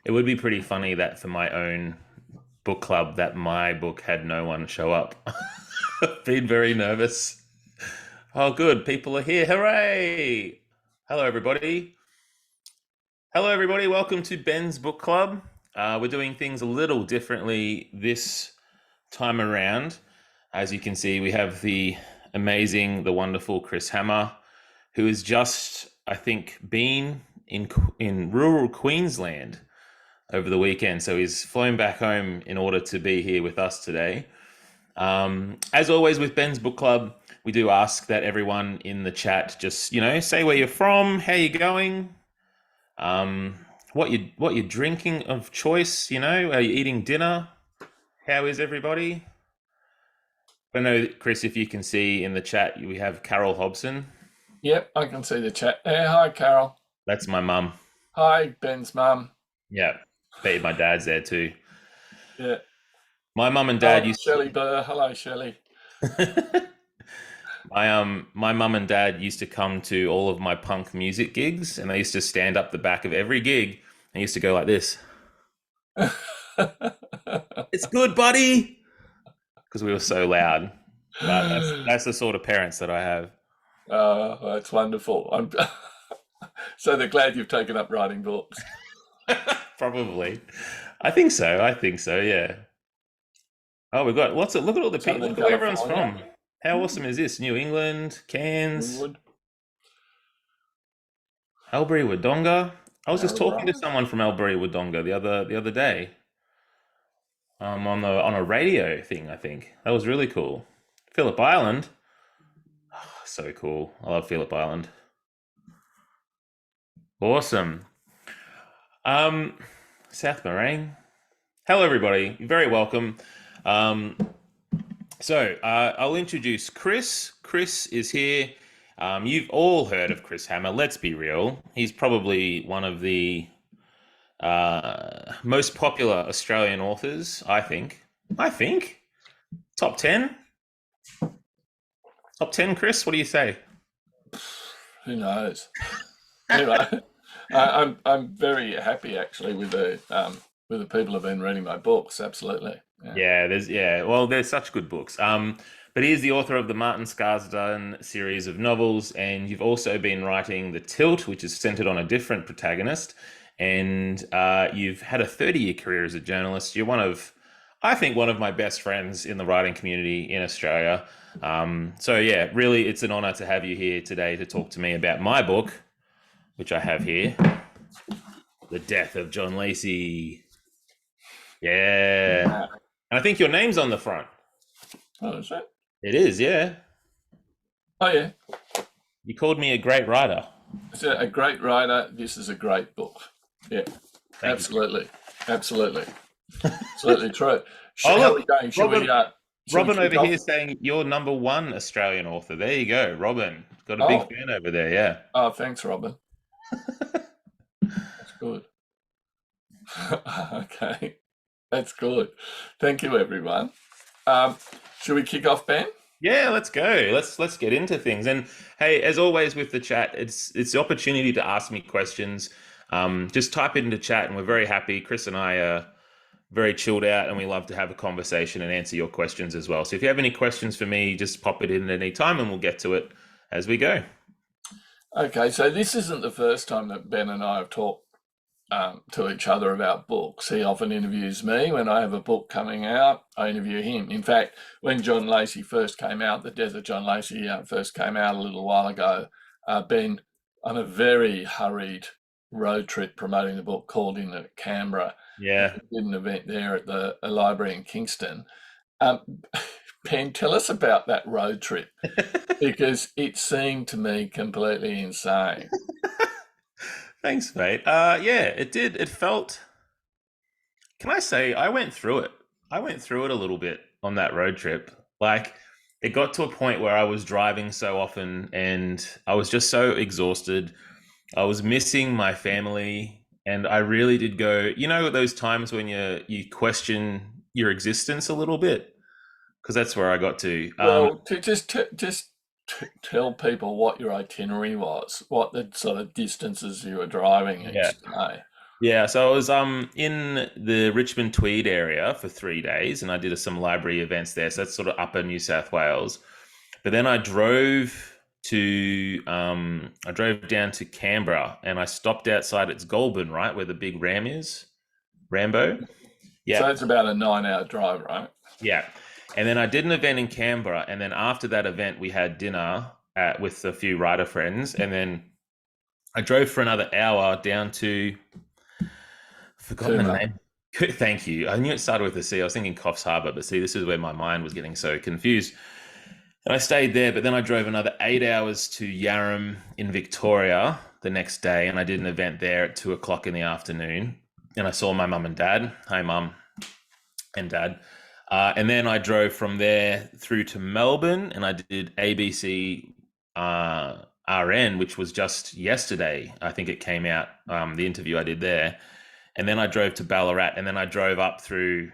It would be pretty funny that for my own book club that my book had no one show up. Been very nervous. Oh, good. People are here. Hooray! Hello, everybody. Hello, everybody. Welcome to Ben's Book Club. We're doing things a little differently this time around. As you can see, we have the amazing, the wonderful Chris Hammer, who has just, I think, been in rural Queensland over the weekend. So he's flown back home in order to be here with us today. As always with Ben's Book Club, we do ask that everyone in the chat just, say where you're from, how you're going, what you're drinking of choice, are you eating dinner? How is everybody? I don't know, Chris, if you can see in the chat, we have Carol Hobson. Yep, I can see the chat there. Hi, Carol. That's my mum. Hi, Ben's mum. Yeah, bet my dad's there too. Yeah. My mum and dad used Shelley Burr. Hello, Shelley. My mum and dad used to come to all of my punk music gigs, and they used to stand up the back of every gig and used to go like this. It's good, buddy, because we were so loud. But that's the sort of parents that I have. That's wonderful. I'm so they're glad you've taken up writing books. Probably. I think so. Yeah. Oh, we've got lots of. Look at all the people. Look at where everyone's from. How awesome is this? New England, Cairns, Albury Wodonga. I was just talking to someone from Albury Wodonga the other day. On a radio thing, I think. That was really cool. Phillip Island. Oh, so cool. I love Phillip Island. Awesome. South Morang. Hello, everybody. You're very welcome. I'll introduce Chris. Chris is here. You've all heard of Chris Hammer. Let's be real. He's probably one of the most popular Australian authors, I think. Top 10? Top 10, Chris? What do you say? Who knows? Anyway, I'm very happy actually with the people who've been reading my books. Absolutely. There's such good books. But he is the author of the Martin Scarsdale series of novels, and you've also been writing The Tilt, which is centered on a different protagonist. And you've had a 30-year career as a journalist. You're I think one of my best friends in the writing community in Australia. Really, it's an honor to have you here today to talk to me about my book, which I have here, The Death of John Lacey. Yeah. And I think your name's on the front. Oh, is it? It is, yeah. Oh, yeah. You called me a great writer. It's a great writer. This is a great book. Yeah, absolutely. Absolutely true. How are we going? Robin over here saying you're number one Australian author. There you go, Robin. Got a big fan over there, yeah. Oh, thanks, Robin. That's good. Okay, that's good. Thank you, everyone. Should we kick off, Ben? Yeah, let's go. Let's get into things. And hey, as always with the chat, it's the opportunity to ask me questions. Just type it into chat, and we're very happy. Chris and I are very chilled out, and we love to have a conversation and answer your questions as well. So if you have any questions for me, just pop it in at any time, and we'll get to it as we go. Okay, so this isn't the first time that Ben and I have talked to each other about books. He often interviews me when I have a book coming out. I interview him. In fact, when John Lacey first came out, The Death of John Lacey first came out a little while ago, Ben, on a very hurried road trip promoting the book, called in at Canberra. Yeah, did an event there at the library in Kingston. Ben, tell us about that road trip, because it seemed to me completely insane. Thanks, mate. It did. It felt. Can I say I went through it? I went through it a little bit on that road trip. Like, it got to a point where I was driving so often, and I was just so exhausted. I was missing my family, and I really did go. Those times when you question your existence a little bit, because that's where I got to. Well, just tell people what your itinerary was, what the sort of distances you were driving each day. Yeah, so I was in the Richmond Tweed area for 3 days, and I did some library events there. So that's sort of upper New South Wales. But then I drove down to Canberra, and I stopped outside its Goulburn, right where the big ram is, Rambo. So Yeah, it's about a 9 hour drive, right? yeah. And then I did an event in Canberra, and then after that event, we had dinner with a few writer friends, and then I drove for another hour down to forgotten the Cooma. name. Thank you. I knew it started with a C. I was thinking Coffs Harbour, but see, this is where my mind was getting so confused. And I stayed there, but then I drove another 8 hours to Yarram in Victoria the next day, and I did an event there at 2 o'clock in the afternoon. And I saw my mum and dad. Hi, mum and dad. And then I drove from there through to Melbourne, and I did ABC RN, which was just yesterday. I think it came out, the interview I did there. And then I drove to Ballarat, and then I drove up through.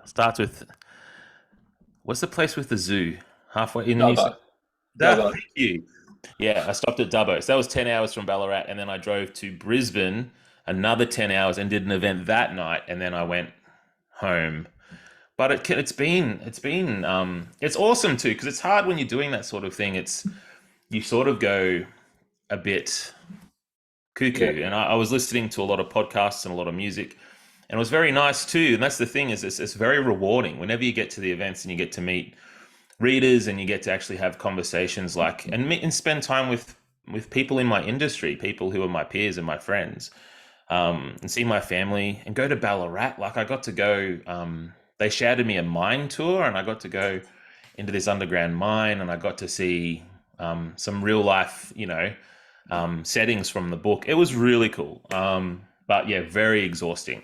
Starts with what's the place with the zoo halfway in New South? Dubbo. Ah, Dubbo. thank you. Yeah, I stopped at Dubbo. So that was 10 hours from Ballarat, and then I drove to Brisbane another 10 hours and did an event that night, and then I went home. But it's awesome too because it's hard when you're doing that sort of thing. It's you sort of go a bit Yeah. cuckoo, and I was listening to a lot of podcasts and a lot of music, and it was very nice too. And that's the thing is it's very rewarding whenever you get to the events and you get to meet readers and you get to actually have conversations like and meet and spend time with people in my industry, people who are my peers and my friends, and see my family and go to Ballarat. Like I got to go. They shouted me a mine tour, and I got to go into this underground mine, and I got to see some real life, settings from the book. It was really cool. But yeah, very exhausting.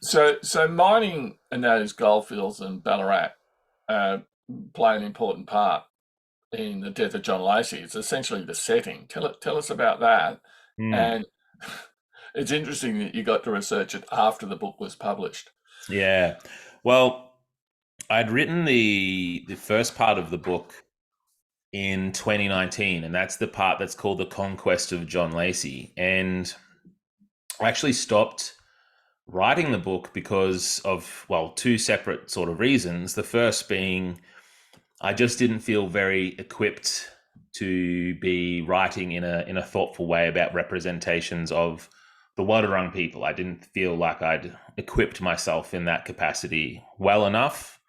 So mining in those goldfields in Ballarat uh, play an important part in the Death of John Lacey. It's essentially the setting. Tell us about that. Hmm. And it's interesting that you got to research it after the book was published. Yeah. Well, I'd written the first part of the book in 2019, and that's the part that's called The Conquest of John Lacey. And I actually stopped writing the book because of, well, two separate sort of reasons. The first being I just didn't feel very equipped to be writing in a thoughtful way about representations of the Wadawurrung people. I didn't feel like I'd equipped myself in that capacity well enough,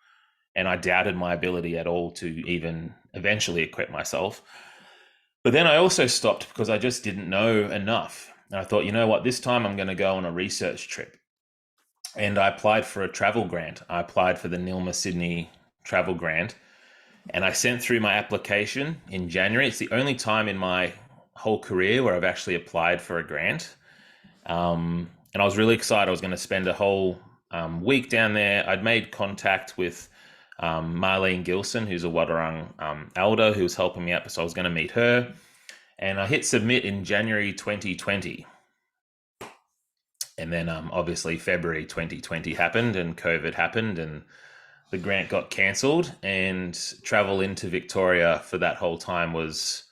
and I doubted my ability at all to even eventually equip myself. But then I also stopped because I just didn't know enough. And I thought, you know what, this time I'm going to go on a research trip. And I applied for a travel grant. I applied for the Nilma Sydney travel grant, and I sent through my application in January. It's the only time in my whole career where I've actually applied for a grant. And I was really excited. I was going to spend a whole week down there. I'd made contact with Marlene Gilson, who's a Wadawurrung elder who was helping me out. So I was going to meet her. And I hit submit in January 2020. And then obviously February 2020 happened and COVID happened and the grant got cancelled, and travel into Victoria for that whole time was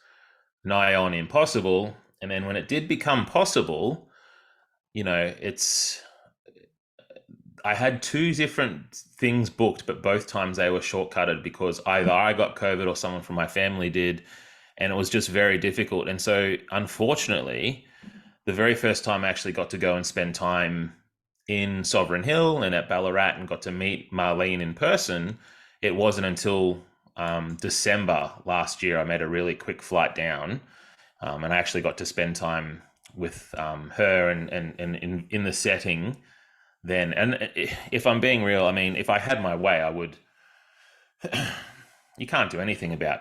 nigh on impossible. And then when it did become possible, it's I had two different things booked, but both times they were shortcutted because either I got COVID or someone from my family did, and it was just very difficult. And so, unfortunately, the very first time I actually got to go and spend time in Sovereign Hill and at Ballarat and got to meet Marlene in person, it wasn't until December last year I made a really quick flight down, and I actually got to spend time with her and in the setting then. And if I'm being real, I mean, if I had my way, I would. You can't do anything about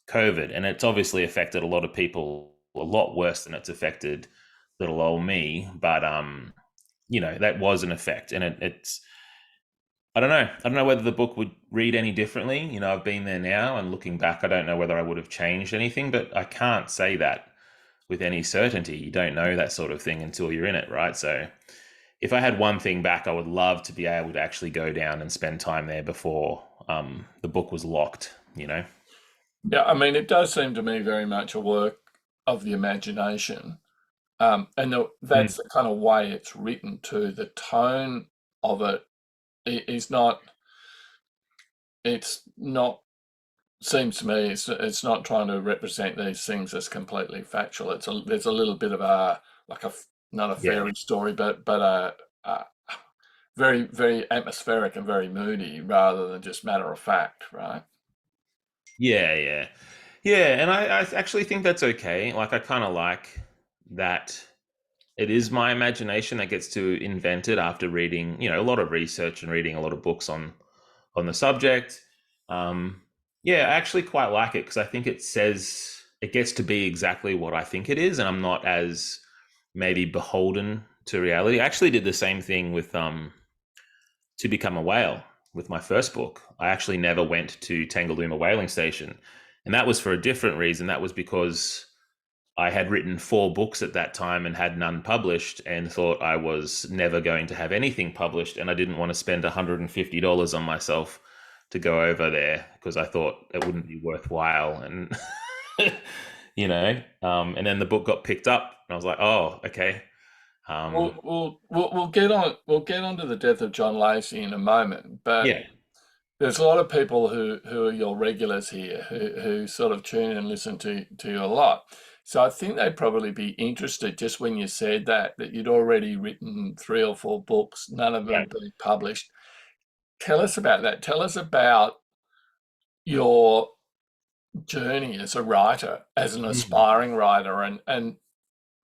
COVID, and it's obviously affected a lot of people a lot worse than it's affected little old me. But that was an effect, and it's I don't know. I don't know whether the book would read any differently. I've been there now, and looking back, I don't know whether I would have changed anything, but I can't say that with any certainty. You don't know that sort of thing until you're in it, right? So if I had one thing back, I would love to be able to actually go down and spend time there before the book was locked. Yeah, I mean, it does seem to me very much a work of the imagination. Mm. That's the kind of way it's written too. The tone of it is not, it's not, seems to me, it's not trying to represent these things as completely factual. There's a little bit of a, like a, not a Yeah. fairy story, but a very, very atmospheric and very moody rather than just matter of fact, right? Yeah, yeah. Yeah, and I actually think that's okay. Like I kind of like that it is my imagination that gets to invent it after reading, a lot of research and reading a lot of books on the subject. Um, yeah, I actually quite like it because I think it gets to be exactly what I think it is, and I'm not as maybe beholden to reality. I actually did the same thing with To Become a Whale with my first book. I actually never went to Tangalooma whaling station, and that was for a different reason. That was because I had written 4 books at that time and had none published, and thought I was never going to have anything published, and I didn't want to spend $150 on myself to go over there because I thought it wouldn't be worthwhile. And and then the book got picked up, and I was like, oh, okay. We'll, um, we'll get on to the death of John Lacey in a moment, but yeah, there's a lot of people who are your regulars here who sort of tune in and listen to you a lot. So I think they'd probably be interested just when you said that you'd already written 3 or 4 books, none of yeah. them being published. Tell us about that. Tell us about your journey as a writer, as an Mm. aspiring writer, and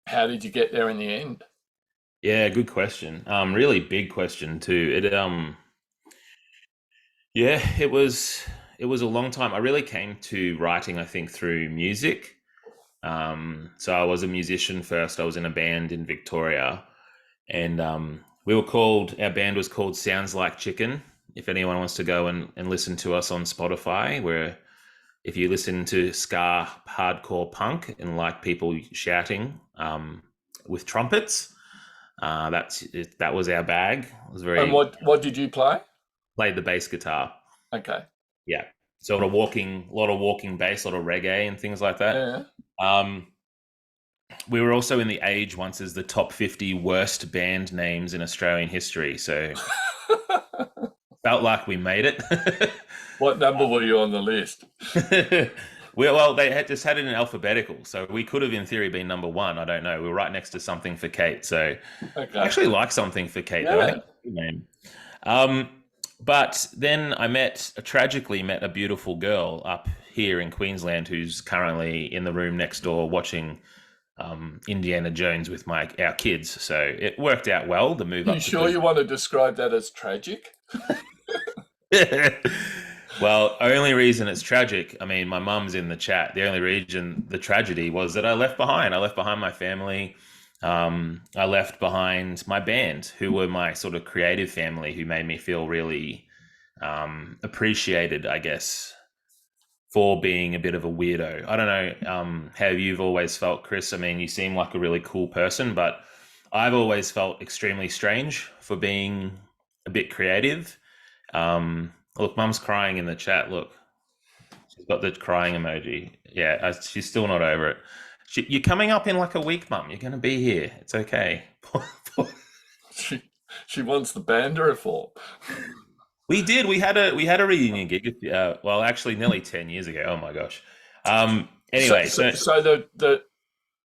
how did you get there in the end? Yeah, good question. Really big question too. Yeah, it was a long time. I really came to writing, I think, through music. So I was a musician first. I was in a band in Victoria, and our band was called Sounds Like Chicken. If anyone wants to go and listen to us on Spotify, where if you listen to ska hardcore punk and like people shouting with trumpets, that was our bag. It was And very what did you play? played the bass guitar. Okay. Yeah. Sort of a lot of walking bass, a lot of reggae and things like that. Yeah. Um, we were also in the age once as the top 50 worst band names in Australian history. So felt like we made it. What number were you on the list? Well, they had just had it in alphabetical. So we could have, in theory, been number one. I don't know. We were right next to Something for Kate. So I Okay. actually like Something for Kate, though. I think Yeah. it's a good name. Um, but then tragically met a beautiful girl up here in Queensland who's currently in the room next door watching Indiana Jones with our kids. So it worked out well, the move You up to sure you Brisbane. want to describe that as tragic? Well, only reason it's tragic, I mean, my mum's in the chat. The only reason the tragedy was that I left behind. I left behind my family. I left behind my band, who were my sort of creative family, who made me feel really appreciated, I guess, for being a bit of a weirdo. I don't know how you've always felt, Chris. I mean, you seem like a really cool person, but I've always felt extremely strange for being a bit creative. Look, Mum's crying in the chat. Look, she's got the crying emoji. Yeah, she's still not over it. You're coming up in like a week, Mum. You're going to be here. It's okay. She she wants the band to reform. We did. We had a reunion gig. Well, actually, nearly 10 years ago. Oh my gosh. So, Anyway, so, so so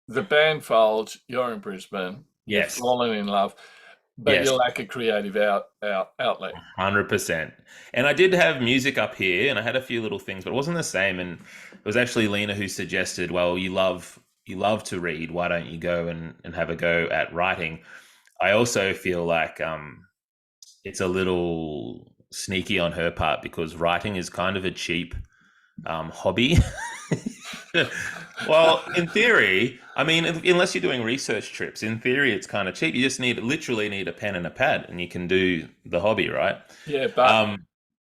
the band folds. You're in Brisbane. You've yes, fallen in love, but yes. you lack a creative outlet. 100%. And I did have music up here and I had a few little things, but it wasn't the same. And it was actually Lena who suggested, well, you love to read. Why don't you go and have a go at writing? I also feel like it's a little sneaky on her part because writing is kind of a cheap hobby. Well, in theory, I mean, unless you're doing research trips, in theory, it's kind of cheap. You just literally need a pen and a pad, and you can do the hobby, right? Yeah, but Um,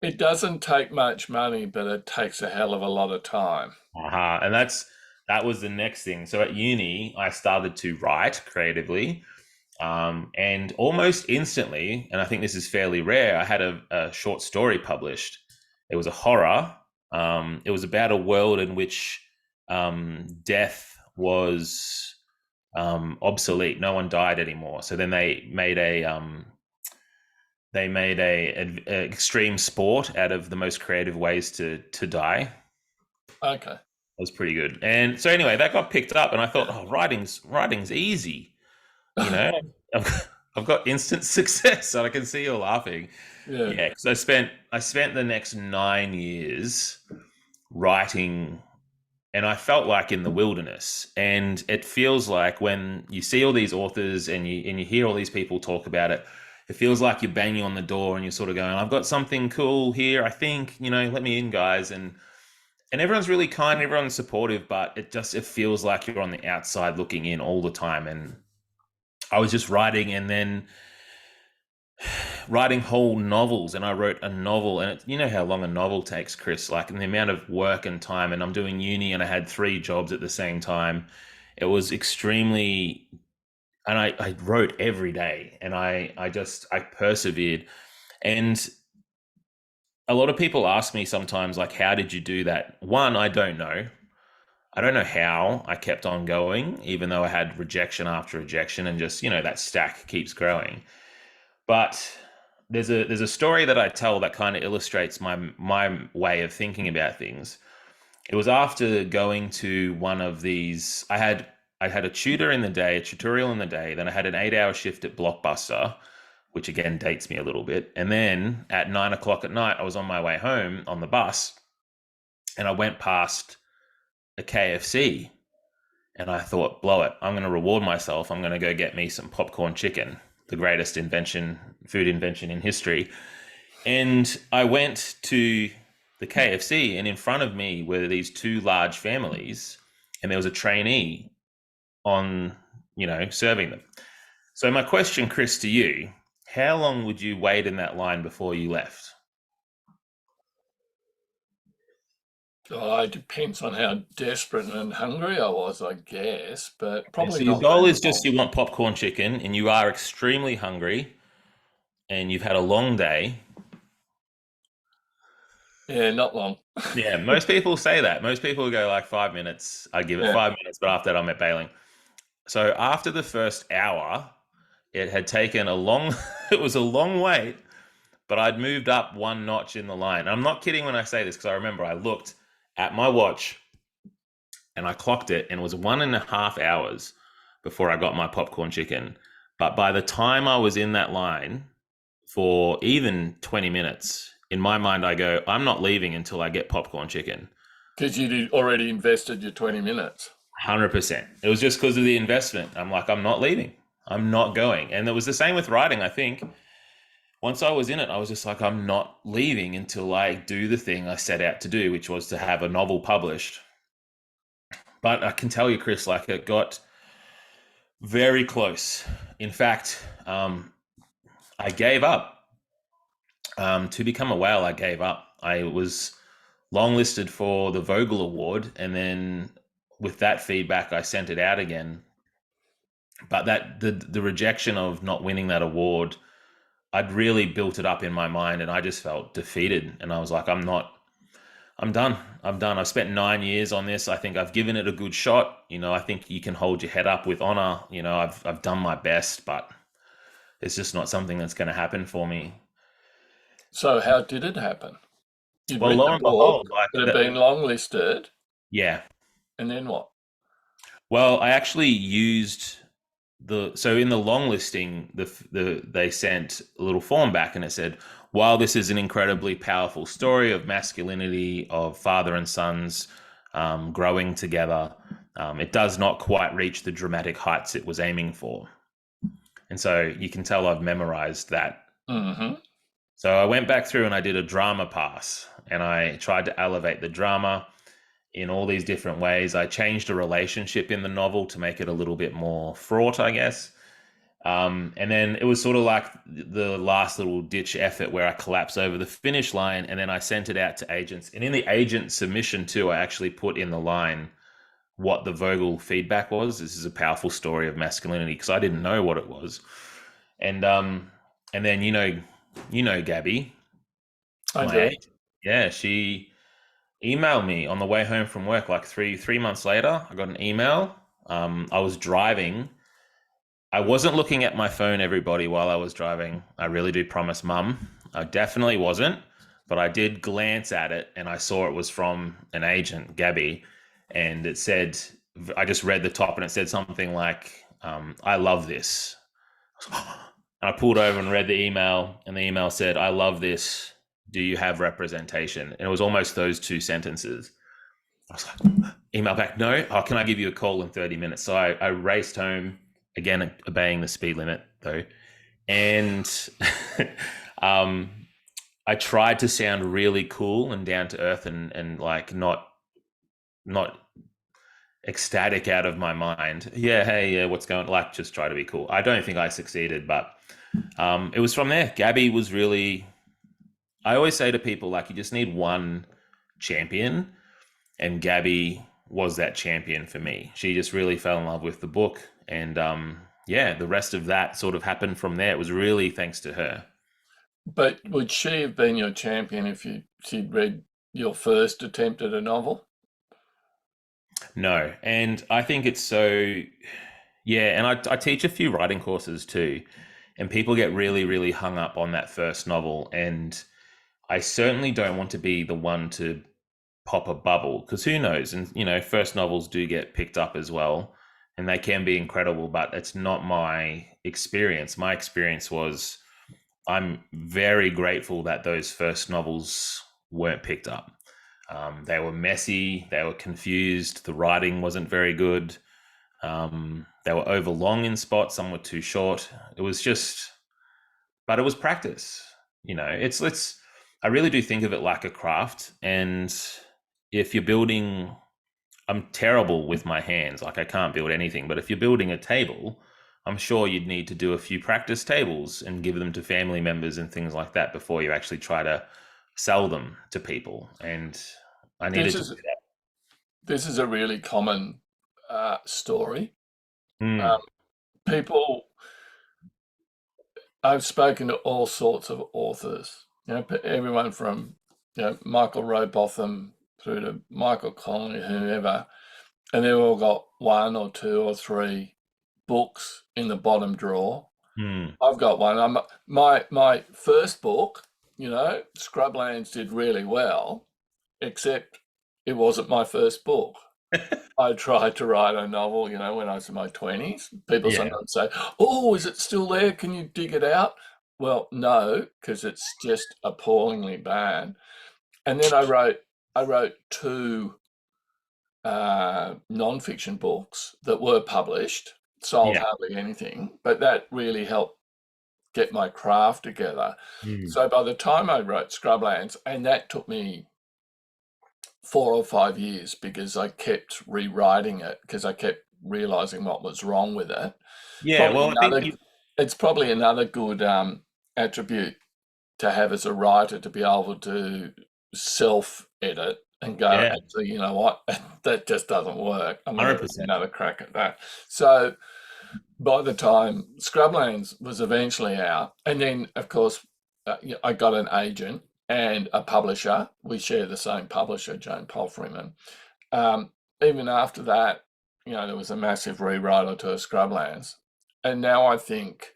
it doesn't take much money, but it takes a hell of a lot of time. and that was the next thing. So at uni, I started to write creatively, and almost instantly, and I think this is fairly rare, I had a short story published. It was a horror. It was about a world in which death was obsolete. No one died anymore. So then they made a extreme sport out of the most creative ways to die. Okay. It was pretty good. And so anyway, that got picked up, and I thought, Yeah. oh, writing's easy. You know, I've got instant success, and I can see you're laughing. Yeah. Yeah, because I spent the next 9 years writing, and I felt like in the wilderness. And it feels like when you see all these authors and you hear all these people talk about it, it feels like you're banging on the door and you're sort of going, I've got something cool here. I think, let me in, guys. And everyone's really kind, everyone's supportive, but it feels like you're on the outside looking in all the time. And I was just writing, and then writing whole novels, and I wrote a novel, and you know how long a novel takes, Chris, like, and the amount of work and time. And I'm doing uni, and I had three jobs at the same time. It was extremely, and I wrote every day, and I persevered. And a lot of people ask me sometimes, like, how did you do that? One, I don't know. I don't know how I kept on going, even though I had rejection after rejection, and just, that stack keeps growing. But there's a story that I tell that kind of illustrates my way of thinking about things. It was after going to one of these. I had a tutor in the day, a tutorial in the day. Then I had an 8-hour shift at Blockbuster, which again dates me a little bit. And then at 9 o'clock at night, I was on my way home on the bus, and I went past a KFC, and I thought, blow it. I'm going to reward myself. I'm going to go get me some popcorn chicken, the greatest food invention in history. And I went to the KFC, and in front of me were these two large families, and there was a trainee on, serving them. So my question, Chris, to you, how long would you wait in that line before you left? Oh, it depends on how desperate and hungry I was, I guess, but Okay, probably so your not goal very is just long. you want popcorn chicken, and you are extremely hungry, and you've had a long day. Yeah, not long. Yeah, most people say that. Most people go like 5 minutes. I give it Yeah. 5 minutes, but after that, I'm at bailing. So after the first hour, it had taken a long, it was a long wait, but I'd moved up one notch in the line. And I'm not kidding when I say this, because I remember I looked at my watch and I clocked it, and it was 1.5 hours before I got my popcorn chicken. But by the time I was in that line for even 20 minutes, in my mind, I go, I'm not leaving until I get popcorn chicken. Because you'd already invested your 20 minutes. 100%. It was just because of the investment. I'm like, I'm not leaving. I'm not going. And it was the same with writing, I think. Once I was in it, I was just like, I'm not leaving until I do the thing I set out to do, which was to have a novel published. But I can tell you, Chris, like, it got very close. In fact, I gave up. To become a whale, I gave up. I was longlisted for the Vogel Award, and then with that feedback, I sent it out again. But the rejection of not winning that award, I'd really built it up in my mind, and I just felt defeated. And I was like, I'm not. I'm done. I'm done. I've spent 9 years on this. I think I've given it a good shot. I think you can hold your head up with honor. I've done my best, but it's just not something that's going to happen for me. So how did it happen? You'd Well, written lo a and behold, book, like it had that. been longlisted, Yeah. and then what? Well, I actually used so in the long listing, they sent a little form back, and it said, while this is an incredibly powerful story of masculinity, of father and sons growing together, it does not quite reach the dramatic heights it was aiming for. And so you can tell I've memorized that. Mm-hmm. So I went back through and I did a drama pass, and I tried to elevate the drama in all these different ways. I changed a relationship in the novel to make it a little bit more fraught, I guess. And then it was sort of like the last little ditch effort where I collapsed over the finish line, and then I sent it out to agents. And in the agent submission too, I actually put in the line what the Vogel feedback was. This is a powerful story of masculinity, because I didn't know what it was. And then Gabby, I my do. agent. Yeah, she emailed me on the way home from work, like three months later. I got an email, I was driving. I wasn't looking at my phone, everybody, while I was driving. I really do promise, Mum. I definitely wasn't, but I did glance at it and I saw it was from an agent, Gabby, and it said, I just read the top and it said something like, I love this. And I pulled over and read the email, and the email said, I love this. Do you have representation? And it was almost those two sentences. I was like, email back, no. Oh, can I give you a call in 30 minutes? So I raced home, again, obeying the speed limit, though. And um, I tried to sound really cool and down to earth and like not ecstatic out of my mind. Yeah, hey, yeah, what's going? Like, just try to be cool. I don't think I succeeded, but it was from there. Gabby was really. I always say to people, like, you just need one champion, and Gabby was that champion for me. She just really fell in love with the book, and yeah, the rest of that sort of happened from there. It was really thanks to her. But would she have been your champion if she'd read your first attempt at a novel? No, and I think it's so. Yeah, and I teach a few writing courses too, and people get really, really hung up on that first novel, and I certainly don't want to be the one to pop a bubble because who knows? And first novels do get picked up as well, and they can be incredible, but it's not my experience. My experience was I'm very grateful that those first novels weren't picked up. They were messy, they were confused, the writing wasn't very good. They were overlong in spots, some were too short. It was just, but it was practice. It's I really do think of it like a craft, and if you're building, I'm terrible with my hands, like I can't build anything, but if you're building a table, I'm sure you'd need to do a few practice tables and give them to family members and things like that before you actually try to sell them to people. And I This needed to is do that. this is a really common story. Um, Mm, people, I've spoken to all sorts of authors. Everyone from Michael Rowbotham through to Michael Connolly, whoever, and they've all got one or two or three books in the bottom drawer. mm. I've got one. My first book, Scrublands did really well, except it wasn't my first book. I tried to write a novel, when I was in my 20s. People Yeah. sometimes say, "Oh, is it still there? Can you dig it out?" Well, no, because it's just appallingly bad. And then I wrote two non-fiction books that were published, sold Yeah. hardly anything, but that really helped get my craft together. Mm. So by the time I wrote Scrublands, and that took me 4 or 5 years because I kept rewriting it because I kept realizing what was wrong with it. Yeah. Probably Well, I think another, it's probably another good attribute to have as a writer to be able to self edit and go, yeah, actually, you know what, that just doesn't work. I'm going to take 100%. another crack at that. So by the time Scrublands was eventually out, and then of course I got an agent and a publisher. We share the same publisher, Jane Paul Freeman. Even after that, there was a massive rewrite or two of Scrublands, and now I think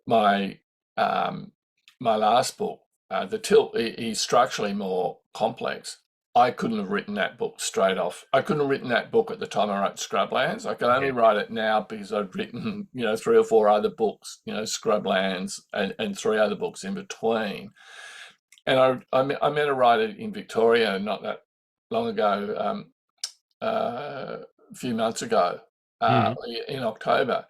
my um, my last book, The Tilt, is structurally more complex. I couldn't have written that book straight off. I couldn't have written that book at the time I wrote Scrublands. I can only Yeah. write it now because I've written, three or four other books, Scrublands and three other books in between. And I met a writer in Victoria not that long ago, a few months ago, Mm. in October,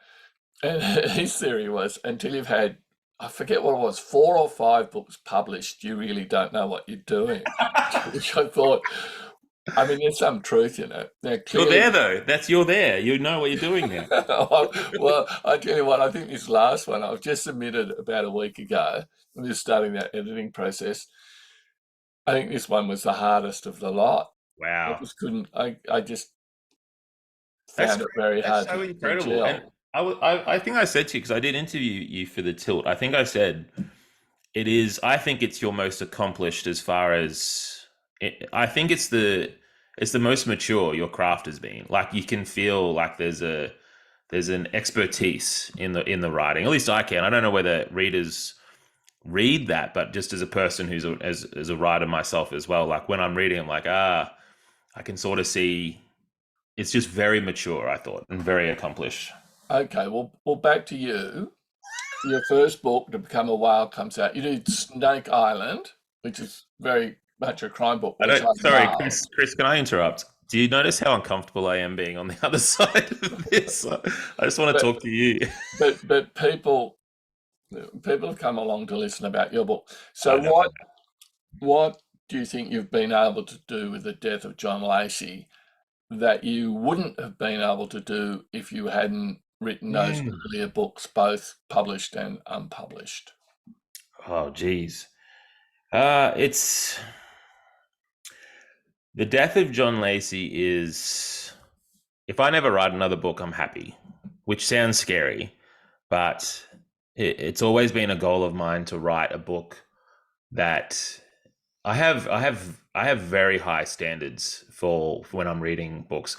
and his theory was until you've had, I forget what it was, 4 or 5 books published, you really don't know what you're doing. Which I thought, I mean, there's some truth in it. Now, You're clearly, there though. You're there. You know what you're doing now. well, I tell you what, I think this last one I've just submitted about a week ago. I'm just starting that editing process. I think this one was the hardest of the lot. I Wow. just couldn't, I just That's found it crazy. very That's hard so to incredible. And gel. I think I said to you because I did interview you for the tilt. I think I said it is. I think it's your most accomplished as far as I think it's the it's the most mature your craft has been. Like you can feel like there's an expertise in the writing. At least I can. I don't know whether readers read that, but just as a person who's as a writer myself as well, like when I'm reading, I'm like, I can sort of see it's just very mature, I thought, and very accomplished. Okay, well, back to you. Your first book, To Become a Whale, comes out. You did Snake Island, which is very much a crime book, I which I don't. Sorry, love. Chris, can I interrupt? Do you notice how uncomfortable I am being on the other side of this? I just want to But talk to you. but people have come along to listen about your book. So I know. what do you think you've been able to do with the Death of John Lacey that you wouldn't have been able to do if you hadn't written those Mm. earlier books, both published and unpublished? Oh, geez. It's the death of John Lacey is. If I never write another book, I'm happy, which sounds scary, but it's always been a goal of mine to write a book that I have very high standards for when I'm reading books.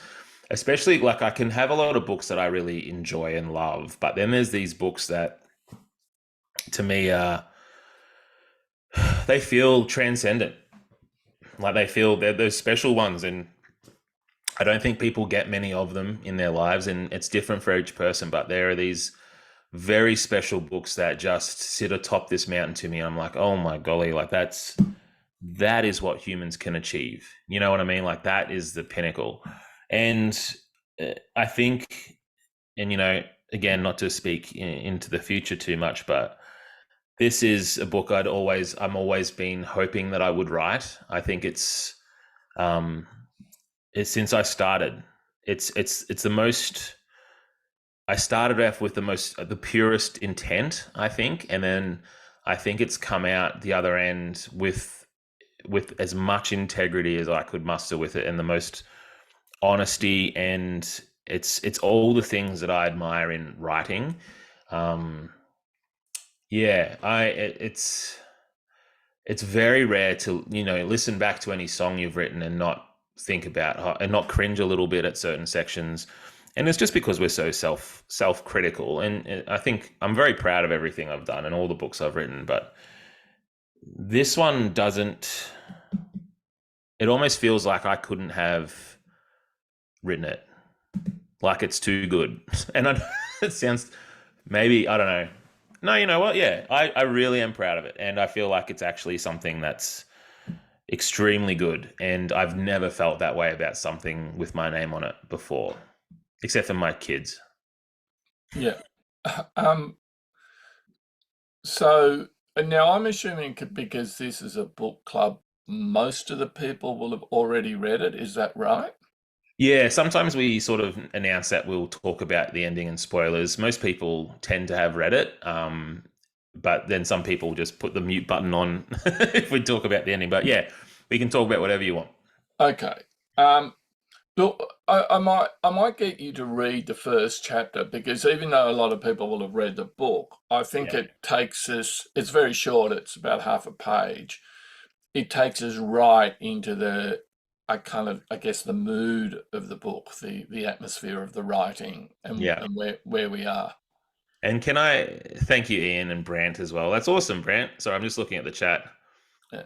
Especially like I can have a lot of books that I really enjoy and love, but then there's these books that to me they feel transcendent. Like they feel they're those special ones, and I don't think people get many of them in their lives, and it's different for each person. But there are these very special books that just sit atop this mountain to me. I'm like, oh my golly, like that is what humans can achieve. You know what I mean? Like that is the pinnacle. And I think, and again, not to speak into the future too much, but this is a book I'm always been hoping that I would write. I think um, it's since I started, it's the most. I started off with the purest intent, I think, and then I think it's come out the other end with as much integrity as I could muster with it, and the most honesty, and it's all the things that I admire in writing. Um, yeah, it's very rare to listen back to any song you've written and not think about and not cringe a little bit at certain sections, and it's just because we're so self-critical. And I think I'm very proud of everything I've done and all the books I've written, but this one doesn't. It almost feels like I couldn't have written it, like it's too good. And it sounds, maybe, I don't know. No, you know what? Yeah, I really am proud of it. And I feel like it's actually something that's extremely good. And I've never felt that way about something with my name on it before, except for my kids. Yeah. Um, so now I'm assuming because this is a book club, most of the people will have already read it. Is that right? Yeah, sometimes we sort of announce that we'll talk about the ending and spoilers. Most people tend to have read it, but then some people just put the mute button on if we talk about the ending. But yeah, we can talk about whatever you want. Okay. Look, I might get you to read the first chapter because even though a lot of people will have read the book, I think Yeah. it takes us. It's very short. It's about half a page. It takes us right into I guess the mood of the book, the atmosphere of the writing, Yeah. and where we are. And can I thank you, Ian and Brant, as well? That's awesome, Brant. Sorry, I'm just looking at the chat. Yeah.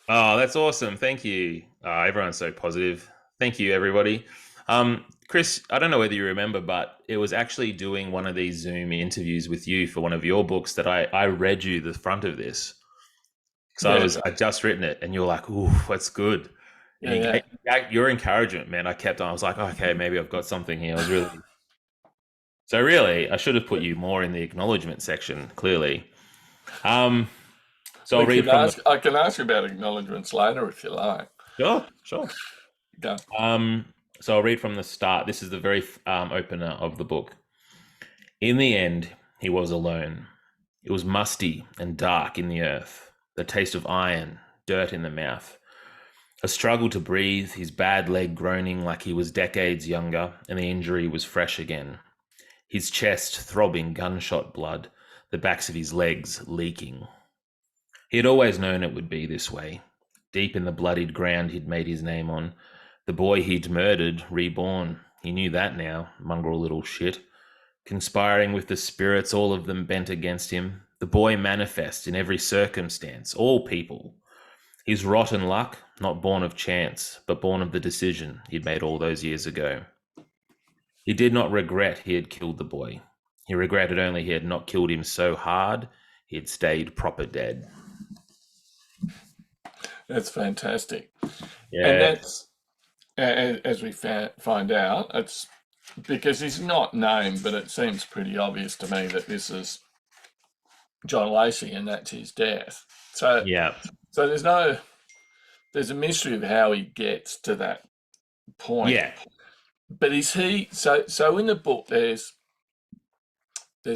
Oh, that's awesome. Thank you. Everyone's so positive. Thank you, everybody. Chris, I don't know whether you remember, but it was actually doing one of these Zoom interviews with you for one of your books that I read you the front of this Yeah, because I just written it, and you were like, "Ooh, that's good." And you yeah. gave your encouragement, man. I kept on. I was like, "Okay, maybe I've got something here." I was really so really. I should have put you more in the acknowledgement section. Clearly. Um, so I'll We read can from the. ask. I can ask you about acknowledgements later if you like. Sure, sure. Go. So I'll read from the start. This is the very opener of the book. In the end, he was alone. It was musty and dark in the earth, the taste of iron, dirt in the mouth, a struggle to breathe, his bad leg groaning like he was decades younger, and the injury was fresh again. His chest throbbing gunshot blood, the backs of his legs leaking. He had always known it would be this way. Deep in the bloodied ground he'd made his name on, The boy he'd murdered, reborn. He knew that now, mongrel little shit. Conspiring with the spirits, all of them bent against him. The boy manifest in every circumstance, all people. His rotten luck, not born of chance, but born of the decision he'd made all those years ago. He did not regret he had killed the boy. He regretted only he had not killed him so hard he had stayed proper dead. That's fantastic. And Yeah, that's, as we find out, it's because he's not named, but it seems pretty obvious to me that this is John Lacey and that's his death. So, yeah, so there's a mystery of how he gets to that point. yeah, But is he so in the book there's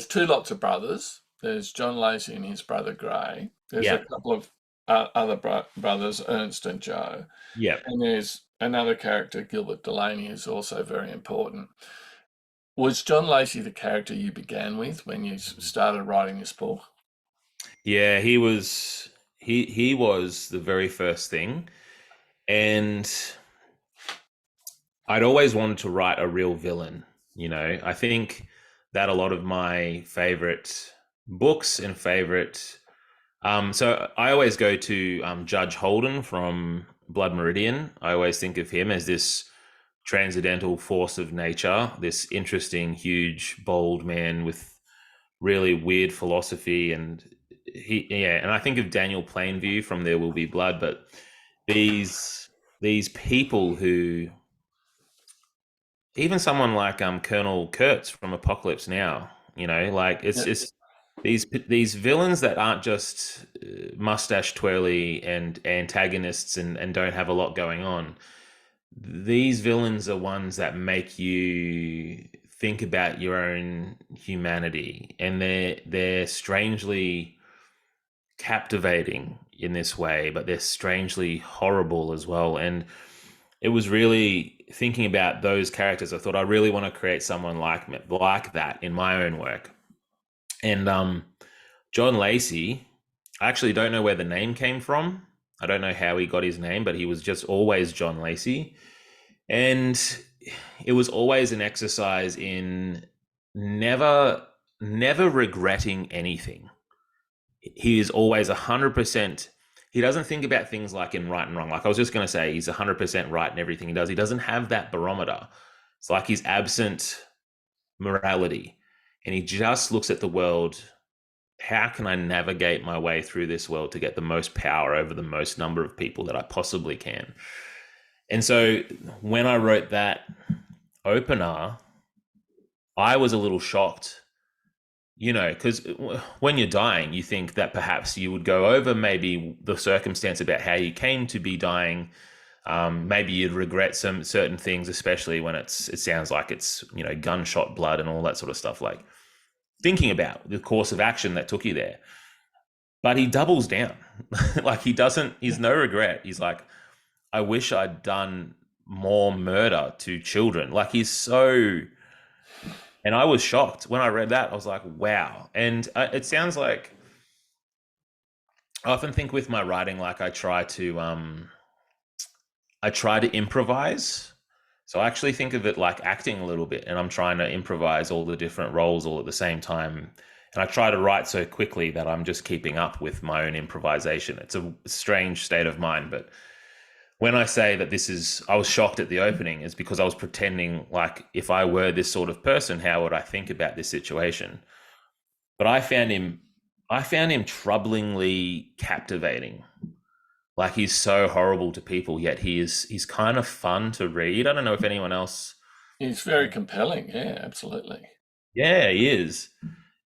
two lots of brothers. There's John Lacey and his brother Gray. There's a yeah, couple of other brothers, Ernst and Joe. yeah. And there's another character, Gilbert Delaney, who's also very important. Was John Lacey the character you began with when you started writing this book? Yeah, he was the very first thing. And I'd always wanted to write a real villain. I think that a lot of my favorite books and favorite. So I always go to Judge Holden from Blood Meridian. I always think of him as this transcendental force of nature, this interesting, huge, bold man with really weird philosophy. And and I think of Daniel Plainview from There Will Be Blood, but these people who, even someone like Colonel Kurtz from Apocalypse Now, like it's Yeah. just these villains that aren't just mustache twirly and antagonists and don't have a lot going on. These villains are ones that make you think about your own humanity, and they're strangely captivating in this way, but they're strangely horrible as well. And it was really thinking about those characters. I thought I really want to create someone like that in my own work. And John Lacey, I actually don't know where the name came from. I don't know how he got his name, but he was just always John Lacey. And it was always an exercise in never regretting anything. He is always 100%. He doesn't think about things like in right and wrong. Like I was just going to say, he's 100% right in everything he does. He doesn't have that barometer. It's like he's absent morality. And he just looks at the world. How can I navigate my way through this world to get the most power over the most number of people that I possibly can? And so when I wrote that opener, I was a little shocked, because when you're dying, you think that perhaps you would go over maybe the circumstance about how you came to be dying. Maybe you'd regret some certain things, especially when it sounds like it's, gunshot blood and all that sort of stuff, like thinking about the course of action that took you there. But he doubles down. Like he's no regret. He's like, I wish I'd done more murder to children. Like and I was shocked when I read that. I was like, wow. And it sounds like I often think with my writing, like I try to improvise. So I actually think of it like acting a little bit, and I'm trying to improvise all the different roles all at the same time. And I try to write so quickly that I'm just keeping up with my own improvisation. It's a strange state of mind, but when I say that I was shocked at the opening, is because I was pretending like if I were this sort of person, how would I think about this situation? But I found him troublingly captivating. Like he's so horrible to people, yet he's kind of fun to read. I don't know if anyone else. He's very compelling. Yeah, absolutely. Yeah, he is.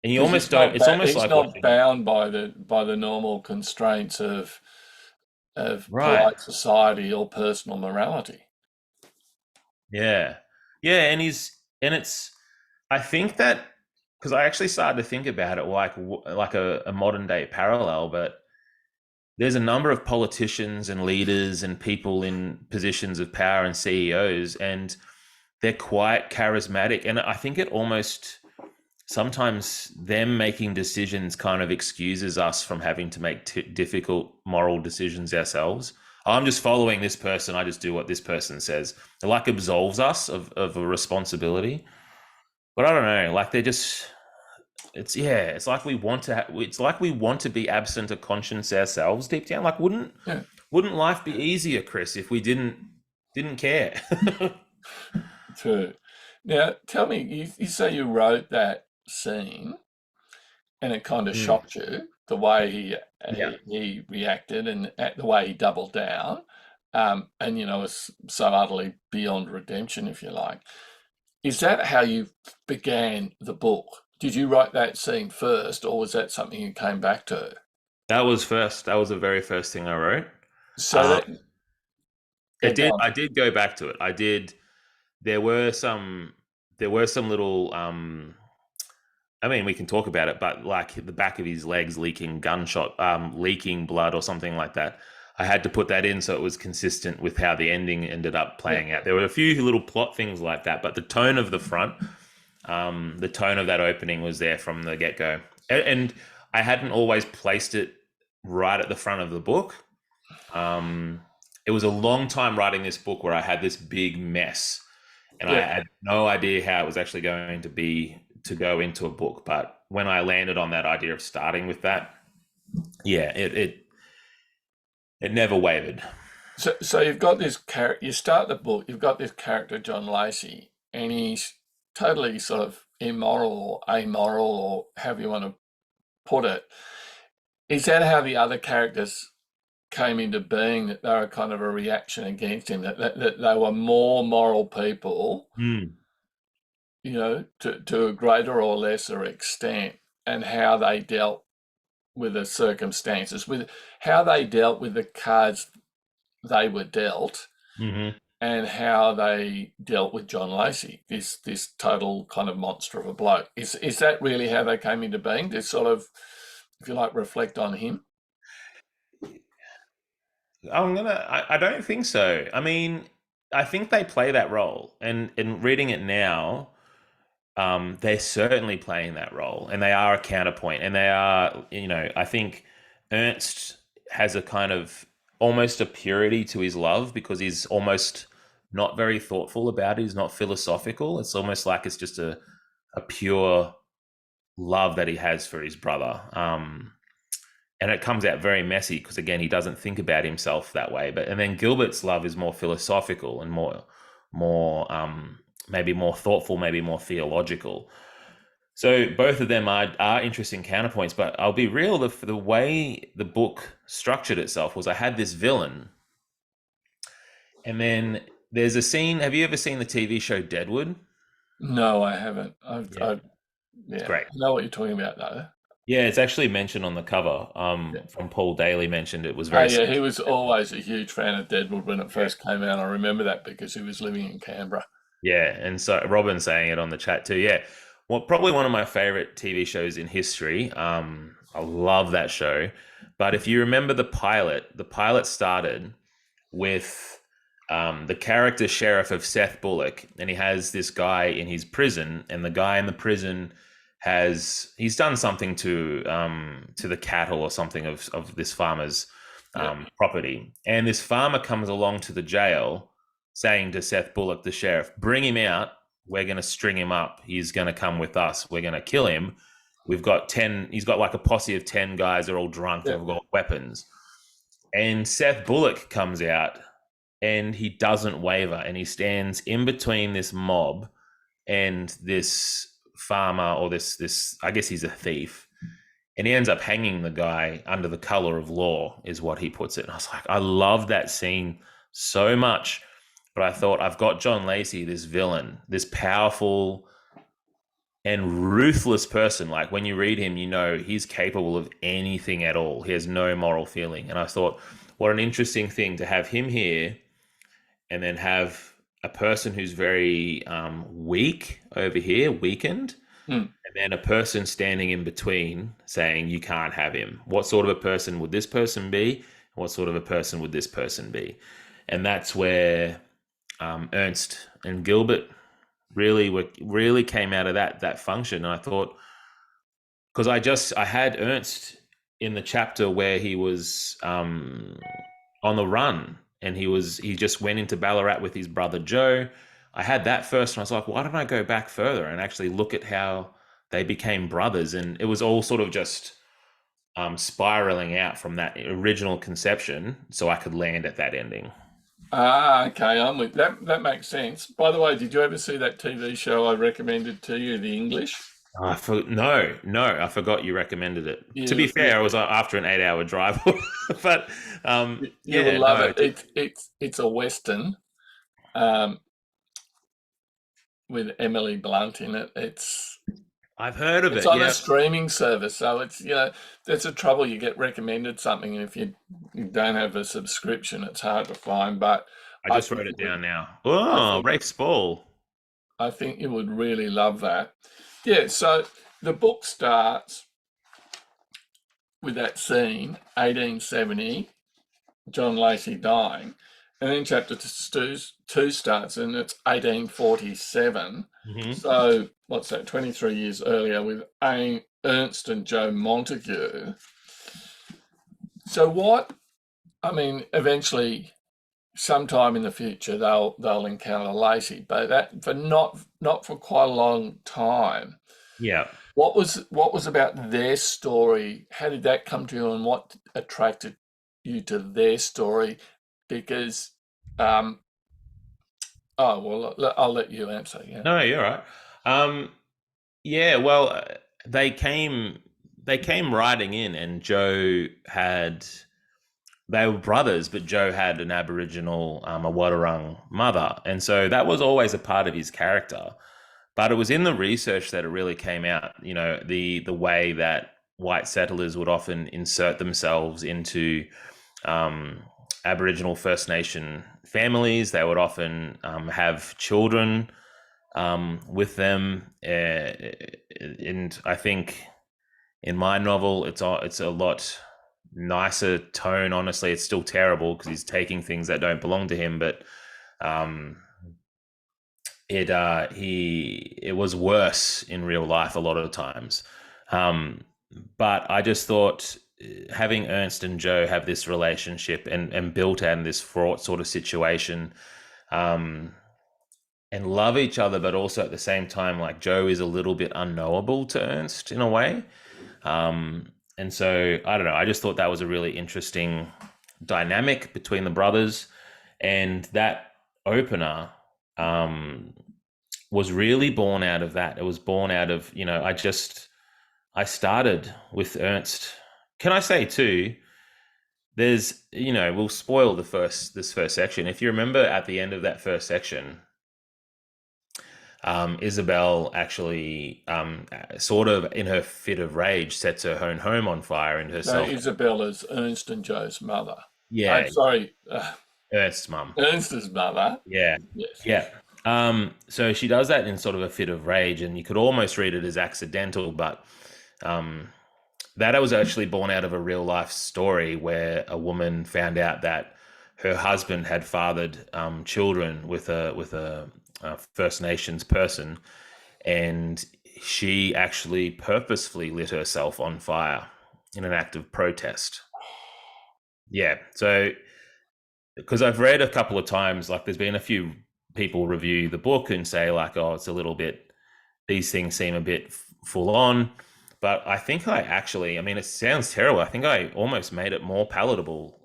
And you Because almost don't. It's almost he's like not watching. bound by the normal constraints of Right. polite society or personal morality. Yeah. Yeah, and it's. I think that because I actually started to think about it like a modern day parallel, but there's a number of politicians and leaders and people in positions of power and CEOs, and they're quite charismatic. And I think it almost sometimes them making decisions kind of excuses us from having to make difficult moral decisions ourselves. I'm just following this person. I just do what this person says. It like absolves us of a responsibility. But I don't know. Like they're just. It's yeah. It's like we want to. It's like we want to be absent of conscience ourselves deep down. Like Yeah, wouldn't life be easier, Chris, if we didn't care? true. Now, tell me, you say you wrote that scene and it kind of Mm, shocked you the way yeah. he reacted and the way he doubled down, and was so utterly beyond redemption, if you like. Is that how you began the book? Did you write that scene first, or was that something you came back to? That was first. That was the very first thing I wrote. So Um, that yeah, it go did. on. I did go back to it. I did. There were some. There were some little. I mean, we can talk about it, but like the back of his legs leaking gunshot, leaking blood or something like that. I had to put that in so it was consistent with how the ending ended up Yeah, playing out. There were a few little plot things like that, but the tone of the front, the tone of that opening was there from the get go. And I hadn't always placed it right at the front of the book. Um, it was a long time writing this book where I had this big mess and I yeah. had no idea how it was actually going to be to go into a book. But when I landed on that idea of starting with that, yeah, it never wavered. So you've got this character. You start the book. You've got this character, John Lacey, and he's totally sort of immoral or amoral, or however you want to put it. Is that how the other characters came into being? That they were kind of a reaction against him. That they were more moral people, Mm. to a greater or lesser extent, and how they dealt with the circumstances, with how they dealt with the cards they were dealt, Hmm. and how they dealt with John Lacey, this total kind of monster of a bloke. Is that really how they came into being? To sort of, if you like, reflect on him? I don't think so. I mean, I think they play that role, and in reading it now, they're certainly playing that role, and they are a counterpoint, and they are, I think Ernst has a kind of almost a purity to his love because he's almost not very thoughtful about it. He's not philosophical. It's almost like it's just a pure love that he has for his brother. And it comes out very messy because again he doesn't think about himself that way. But and then Gilbert's love is more philosophical and more maybe more thoughtful, maybe more theological. So both of them are interesting counterpoints, but I'll be real, the way the book structured itself was I had this villain, and then there's a scene. Have you ever seen the TV show Deadwood? No, I haven't. Yeah, it's Yeah, great. I know what you're talking about though. Yeah, it's actually mentioned on the cover. Yeah. From Paul Daly mentioned it was Oh very yeah, he was always a huge fan of Deadwood when it yeah. first came out. I remember that because he was living in Canberra. Yeah, and so Robin saying it on the chat too. Yeah, well, probably one of my favorite TV shows in history. I love that show. But if you remember the pilot started with the character sheriff of Seth Bullock, and he has this guy in his prison, and the guy in the prison he's done something to the cattle or something of this farmer's Yeah, property, and this farmer comes along to the jail saying to Seth Bullock, the sheriff, "Bring him out. We're going to string him up. He's going to come with us. We're going to kill him. We've got 10, he's got like a posse of 10 guys. They're all drunk. yeah, They've got weapons." And Seth Bullock comes out and he doesn't waver and he stands in between this mob and this farmer or this I guess he's a thief, and he ends up hanging the guy under the color of law is what he puts it. And I was like, I love that scene so much. But I thought, I've got John Lacey, this villain, this powerful and ruthless person. Like when you read him, you know he's capable of anything at all. He has no moral feeling. And I thought, what an interesting thing to have him here and then have a person who's very weak over here, weakened, mm, and then a person standing in between saying, you can't have him. What sort of a person would this person be? What sort of a person would this person be? And that's where Ernst and Gilbert really came out of that function. And I thought, because I had Ernst in the chapter where he was on the run, and he just went into Ballarat with his brother Joe. I had that first, and I was like, why don't I go back further and actually look at how they became brothers? And it was all sort of just spiraling out from that original conception, so I could land at that ending. Ah, okay, I'm with that. That makes sense. By the way, did you ever see that TV show I recommended to you, The English? No, no, I forgot you recommended it. To be You, you, fair, I was after an 8 hour drive, but you will yeah, love no, it. It's a western um, with Emily Blunt in it. I've heard of It's it. on a Yeah, streaming service, so it's there's a trouble. You get recommended something, and if you don't have a subscription, it's hard to find. But I I just think wrote you it would, down now. I Oh, think Rafe Spall. I think you would really love that. Yeah. So the book starts with that scene, 1870, John Lacey dying, and then chapter two starts, and it's 1847. Hmm. So what's that? 23 years earlier with Ernst and Joe Montague. So what? I mean, eventually, sometime in the future, they'll encounter Lacey, but that for not for quite a long time. Yeah. What was about their story? How did that come to you, and what attracted you to their story? Because, um, oh well, I'll let you answer. Yeah. No, you're right. Um, yeah, well, they came riding in, and Joe had they were brothers, but Joe had an Aboriginal, a Wadawurrung mother, and so that was always a part of his character. But it was in the research that it really came out. The way that white settlers would often insert themselves into um, Aboriginal First Nation families. They would often have children with them, and I think in my novel, it's a lot nicer tone. Honestly, it's still terrible because he's taking things that don't belong to him, but um, it was worse in real life a lot of the times. Um, but I just thought having Ernst and Joe have this relationship and built out in this fraught sort of situation, um, and love each other, but also at the same time, like Joe is a little bit unknowable to Ernst in a way. And so I don't know. I just thought that was a really interesting dynamic between the brothers, and that opener um, was really born out of that. It was born out of I started with Ernst. Can I say too? We'll spoil this first section. If you remember at the end of that first section, Isabel actually, sort of in her fit of rage, sets her own home on fire and So herself. Isabella's Ernst and Joe's mother. I'm Yeah, sorry, Ernst's mum. Ernst's mother. Yeah, Yes. yeah. So she does that in sort of a fit of rage, and you could almost read it as accidental, but um, that was actually born out of a real life story where a woman found out that her husband had fathered children with a First Nations person, and she actually purposefully lit herself on fire in an act of protest. Yeah. So, because I've read a couple of times, like there's been a few people review the book and say, like, oh, it's a little bit, these things seem a bit full on. But I think I mean, it sounds terrible. I think I almost made it more palatable,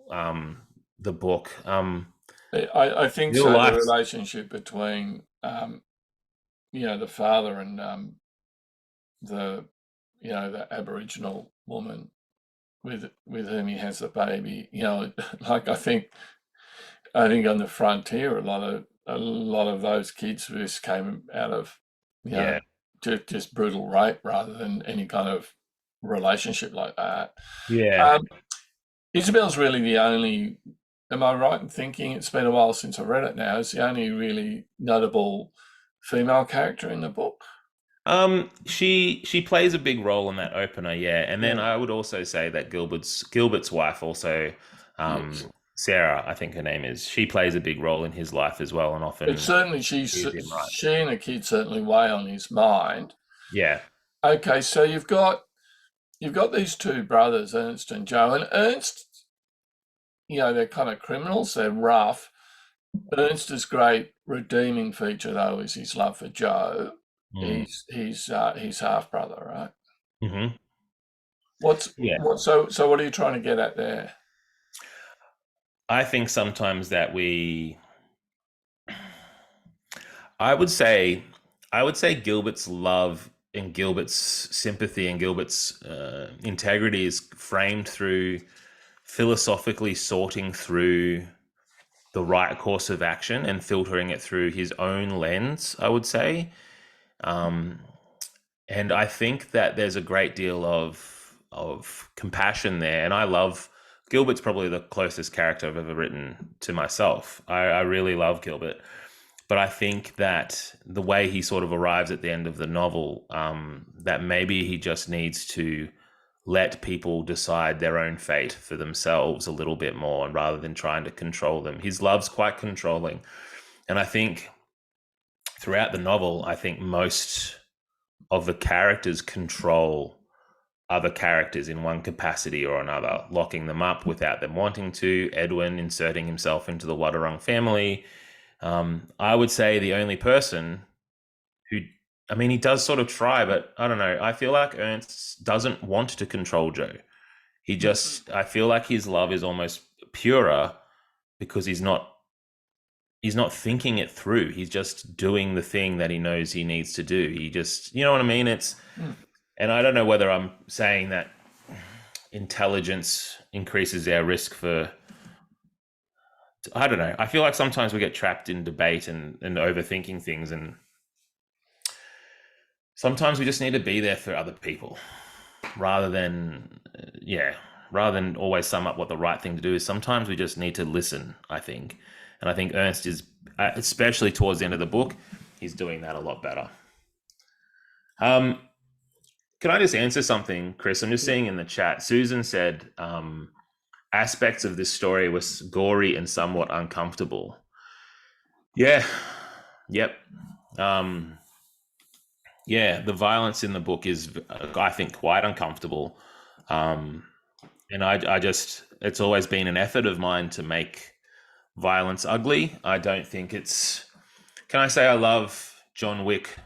the book. I think Real so. The life. relationship between the father and the the Aboriginal woman with whom he has the baby. Like I think on the frontier, a lot of those kids just came out of you know Yeah. just brutal rape rather than any kind of relationship like that. Yeah. Um, Isabel's really the only. Am I right in thinking it's been a while since I read it now? It's the only really notable female character in the book. She plays a big role in that opener, yeah. And then Yeah. I would also say that Gilbert's wife also, Yes. Sarah, I think her name is. She plays a big role in his life as well, and It's often certainly sees him right. she and the kid certainly weigh on his mind. Yeah, Okay, so you've got these two brothers, Ernst and Joe, and Ernst they're kind of criminals. They're rough. Ernst's great redeeming feature, though, is his love for Joe. Mm. He's half brother, right? Hmm. What's Yeah. what? So what are you trying to get at there? I think sometimes that I would say, I would say Gilbert's love and Gilbert's sympathy and Gilbert's integrity is framed through philosophically sorting through the right course of action and filtering it through his own lens, I would say. Um, and I think that there's a great deal of compassion there. And I love Gilbert's probably the closest character I've ever written to myself. I really love Gilbert. But I think that the way he sort of arrives at the end of the novel, that maybe he just needs to let people decide their own fate for themselves a little bit more, and rather than trying to control them. His love's quite controlling. And I think throughout the novel, I think most of the characters control other characters in one capacity or another, locking them up without them wanting to. Edwin inserting himself into the Waddarung family. I would say the only person who, I mean, he does sort of try, but I don't know. I feel like Ernst doesn't want to control Joe. He just, I feel like his love is almost purer because he's not thinking it through. He's just doing the thing that he knows he needs to do. He just, you know what I mean? Mm. And I don't know whether I'm saying that intelligence increases our risk for, I don't know. I feel like sometimes we get trapped in debate and overthinking things, and sometimes we just need to be there for other people rather than, yeah, rather than always sum up what the right thing to do is. Sometimes we just need to listen, I think. And I think Ernst is, especially towards the end of the book, he's doing that a lot better. Um, can I just answer something, Chris? I'm just seeing in the chat. Susan said aspects of this story was gory and somewhat uncomfortable. Yeah. Yep. Um, yeah, the violence in the book is, I think, quite uncomfortable. Um, and I just, it's always been an effort of mine to make violence ugly. I don't think it's, can I say I love John Wick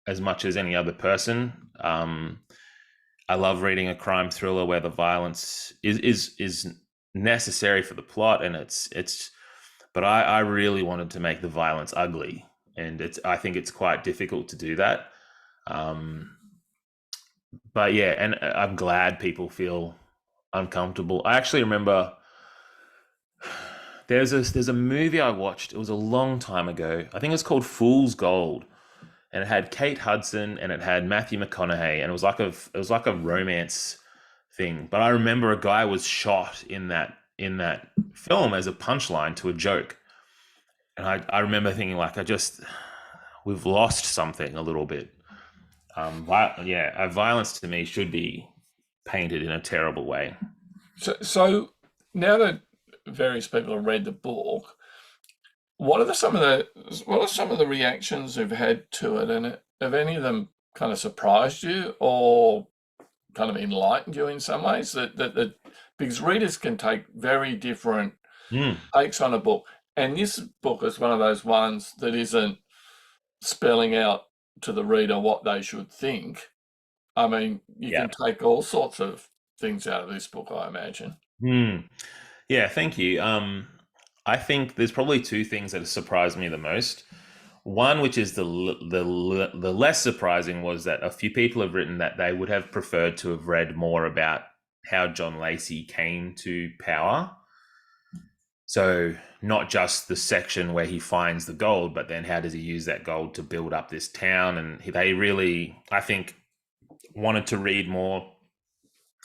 as much as any other person? I love reading a crime thriller where the violence is necessary for the plot, and it's. But I really wanted to make the violence ugly, and it's. I think it's quite difficult to do that. Um, but yeah, and I'm glad people feel uncomfortable. I actually remember there's a movie I watched. It was a long time ago. I think it's called Fool's Gold, and it had Kate Hudson and it had Matthew McConaughey, and it was like a romance thing. But I remember a guy was shot in that film as a punchline to a joke, and I remember thinking like we've lost something a little bit. Yeah, violence to me should be painted in a terrible way. So now that various people have read the book, what are some of the reactions you've had to it, and have any of them kind of surprised you or kind of enlightened you in some ways? That because readers can take very different Mm, takes on a book, and this book is one of those ones that isn't spelling out to the reader what they should think. I mean, you yeah. can take all sorts of things out of this book, I imagine. Mm. Yeah, thank you. I think there's probably two things that have surprised me the most. One, which is the less surprising, was that a few people have written that they would have preferred to have read more about how John Lacey came to power. So not just the section where he finds the gold, but then how does he use that gold to build up this town? And they really, I think, wanted to read more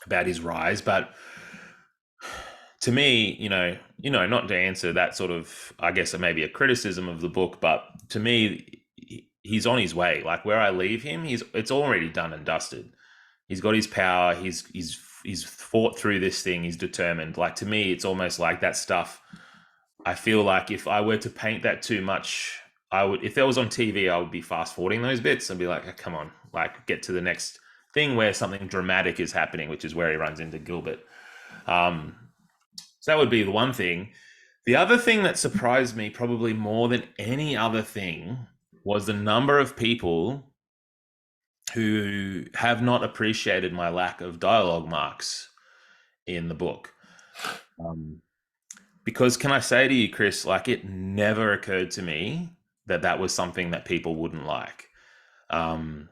about his rise. But to me, not to answer that sort of, I guess, maybe a criticism of the book, but to me, he's on his way. Like where I leave him, it's already done and dusted. He's got his power. He's fought through this thing. He's determined. Like to me, it's almost like that stuff. I feel like if I were to paint that too much, I would. If that was on TV, I would be fast forwarding those bits and be like, oh, "Come on, like get to the next thing where something dramatic is happening," which is where he runs into Gilbert. Um, So that would be the one thing. The other thing that surprised me probably more than any other thing was the number of people who have not appreciated my lack of dialogue marks in the book. Um, because can I say to you, Chris, like it never occurred to me that that was something that people wouldn't like. Um,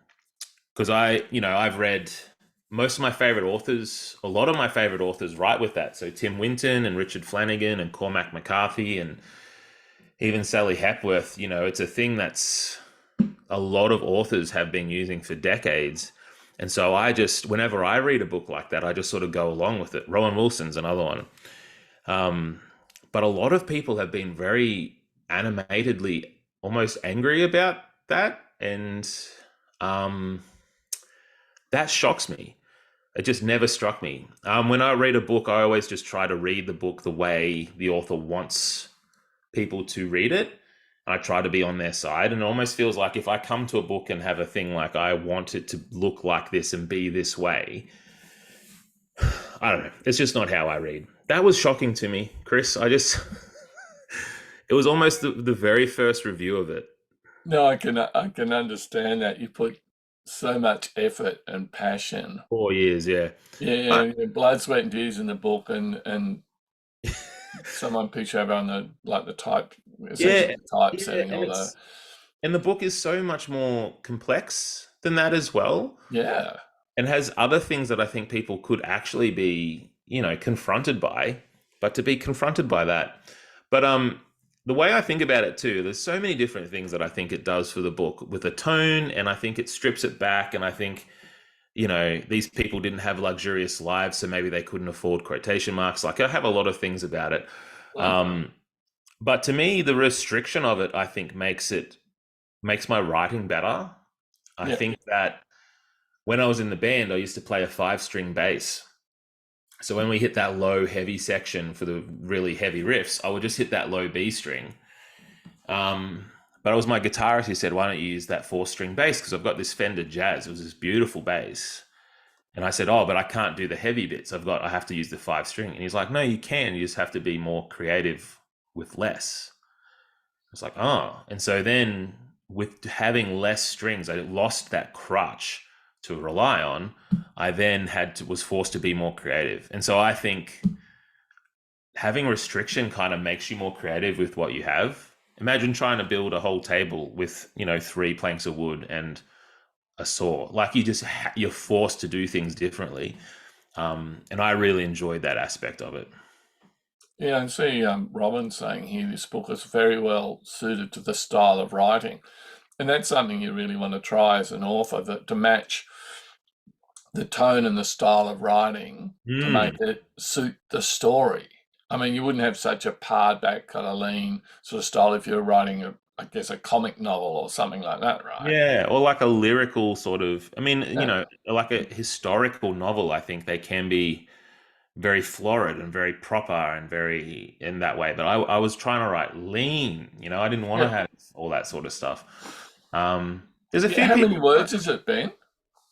because I've read most of my favorite authors, a lot of my favorite authors write with that. So Tim Winton and Richard Flanagan and Cormac McCarthy and even Sally Hepworth, it's a thing that's a lot of authors have been using for decades. And so whenever I read a book like that, I just sort of go along with it. Rowan Wilson's another one. Um, but a lot of people have been very animatedly almost angry about that. And um, that shocks me. It just never struck me. When I read a book, I always just try to read the book the way the author wants people to read it. I try to be on their side. And it almost feels like if I come to a book and have a thing like I want it to look like this and be this way, I don't know. It's just not how I read. That was shocking to me, Chris. It was almost the very first review of it. No, I can understand that. You put so much effort and passion. 4 years, yeah. Yeah, yeah, blood, sweat, and tears in the book, and someone picture over on the type, Yeah, essentially yeah, typesetting and all the. the book is so much more complex than that as well, Yeah, and has other things that I think people could actually be, confronted by, but to be confronted by that. But the way I think about it too, there's so many different things that I think it does for the book with the tone, and I think it strips it back, and I think these people didn't have luxurious lives, so maybe they couldn't afford quotation marks. Like I have a lot of things about it. Um, but to me, the restriction of it, I think, makes my writing better. I yeah, think that when I was in the band, I used to play a 5-string bass. So when we hit that low, heavy section for the really heavy riffs, I would just hit that low B string. But it was my guitarist who said, "Why don't you use that 4-string bass? Because I've got this Fender Jazz. It was this beautiful bass." And I said, "Oh, but I can't do the heavy bits. I have to use the 5-string." And he's like, "No, you can. You just have to be more creative with less." It's like, oh. And so then with having less strings, I lost that crutch to rely on. I then was forced to be more creative. And so I think having restriction kind of makes you more creative with what you have. Imagine trying to build a whole table with, 3 planks of wood and a saw. Like you're forced to do things differently. And I really enjoyed that aspect of it. yeah. And see, Robin saying here, this book is very well suited to the style of writing, and that's something you really want to try as an author, that to match the tone and the style of writing to make Mm. it suit the story. I mean, you wouldn't have such a pared back, kind of lean sort of style if you were writing I guess, a comic novel or something like that, right? Yeah, or like a lyrical sort of, I mean, Yeah, like a historical novel, I think they can be very florid and very proper and very in that way. But I was trying to write lean, I didn't want to yeah, have all that sort of stuff. There's a yeah. few How many people, words has it been?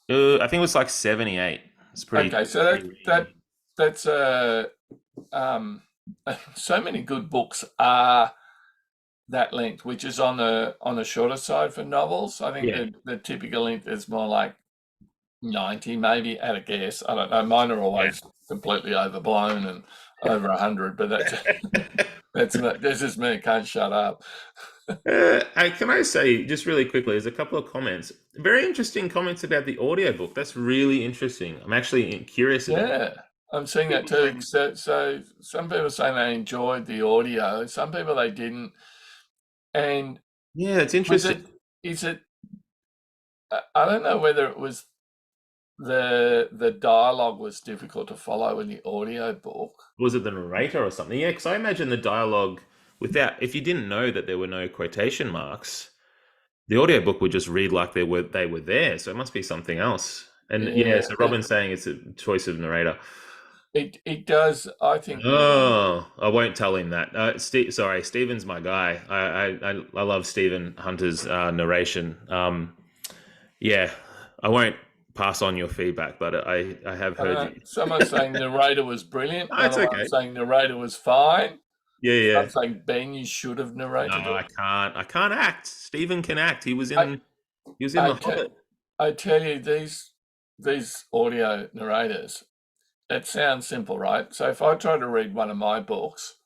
I think it was like 78. It's Okay, so pretty that's um, so many good books are that length, which is on the shorter side for novels. I think yeah. the typical length is more like 90, maybe, at a guess. I don't know. Mine are Yeah. always completely overblown and over 100, but that's just me. Can't shut up. Can I say just really quickly, there's a couple of comments, very interesting comments about the audiobook. That's really interesting. I'm actually curious about that. Yeah, I'm seeing that People too. saying, So some people saying they enjoyed the audio, some people they didn't. And yeah, it's was interesting. it, is it, I don't know whether it was the dialogue was difficult to follow in the audio book. Was it the narrator or something? Yeah, because I imagine the dialogue if you didn't know that there were no quotation marks, the audiobook would just read like they were there. So it must be something else. And yeah, Yeah, so Robin's saying it's a choice of narrator. it does. I think Oh, I won't tell him that. Sorry, Stephen's my guy. I love Stephen Hunter's narration. Yeah, I won't pass on your feedback, but I have heard you. Someone's saying narrator was brilliant. No, it's Another one okay. saying narrator was fine. Yeah, Some yeah. saying Ben, you should have No, narrated it. I can't. I can't act. Stephen can act. I, He was in I, The te- Hobbit. I tell you, these audio narrators, it sounds simple, right? So if I try to read one of my books,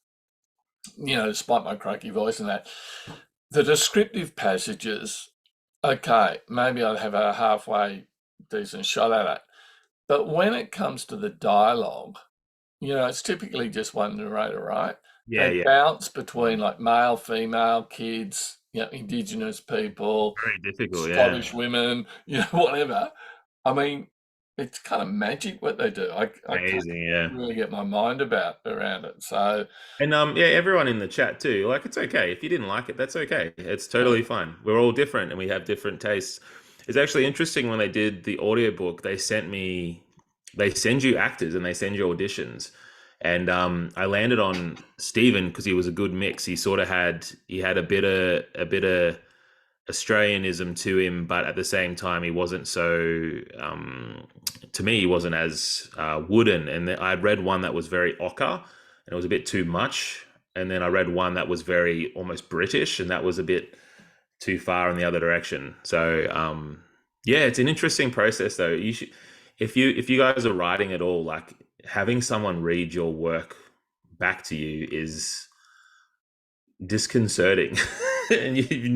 despite my croaky voice and that, the descriptive passages, okay, maybe I'd have a halfway decent shot at it. But when it comes to the dialogue, it's typically just one narrator, right? Yeah, They yeah. bounce between like male, female, kids, Indigenous people, Very difficult. Yeah. Scottish women, whatever. I mean, it's kind of magic what they do. I can't Amazing. Yeah. really get my mind around it. So, And yeah, everyone in the chat too. Like, it's okay if you didn't like it. That's okay. It's yeah, totally fine. We're all different and we have different tastes. It's actually interesting when they did the audiobook. They send you actors and they send you auditions. And I landed on Stephen because he was a good mix. He had a bit of Australianism to him, but at the same time, he wasn't so. To me, he wasn't as wooden. And I'd read one that was very ochre, and it was a bit too much. And then I read one that was very almost British, and that was a bit too far in the other direction. So yeah, it's an interesting process, though. You should, if you guys are writing at all, like having someone read your work back to you is disconcerting. And you've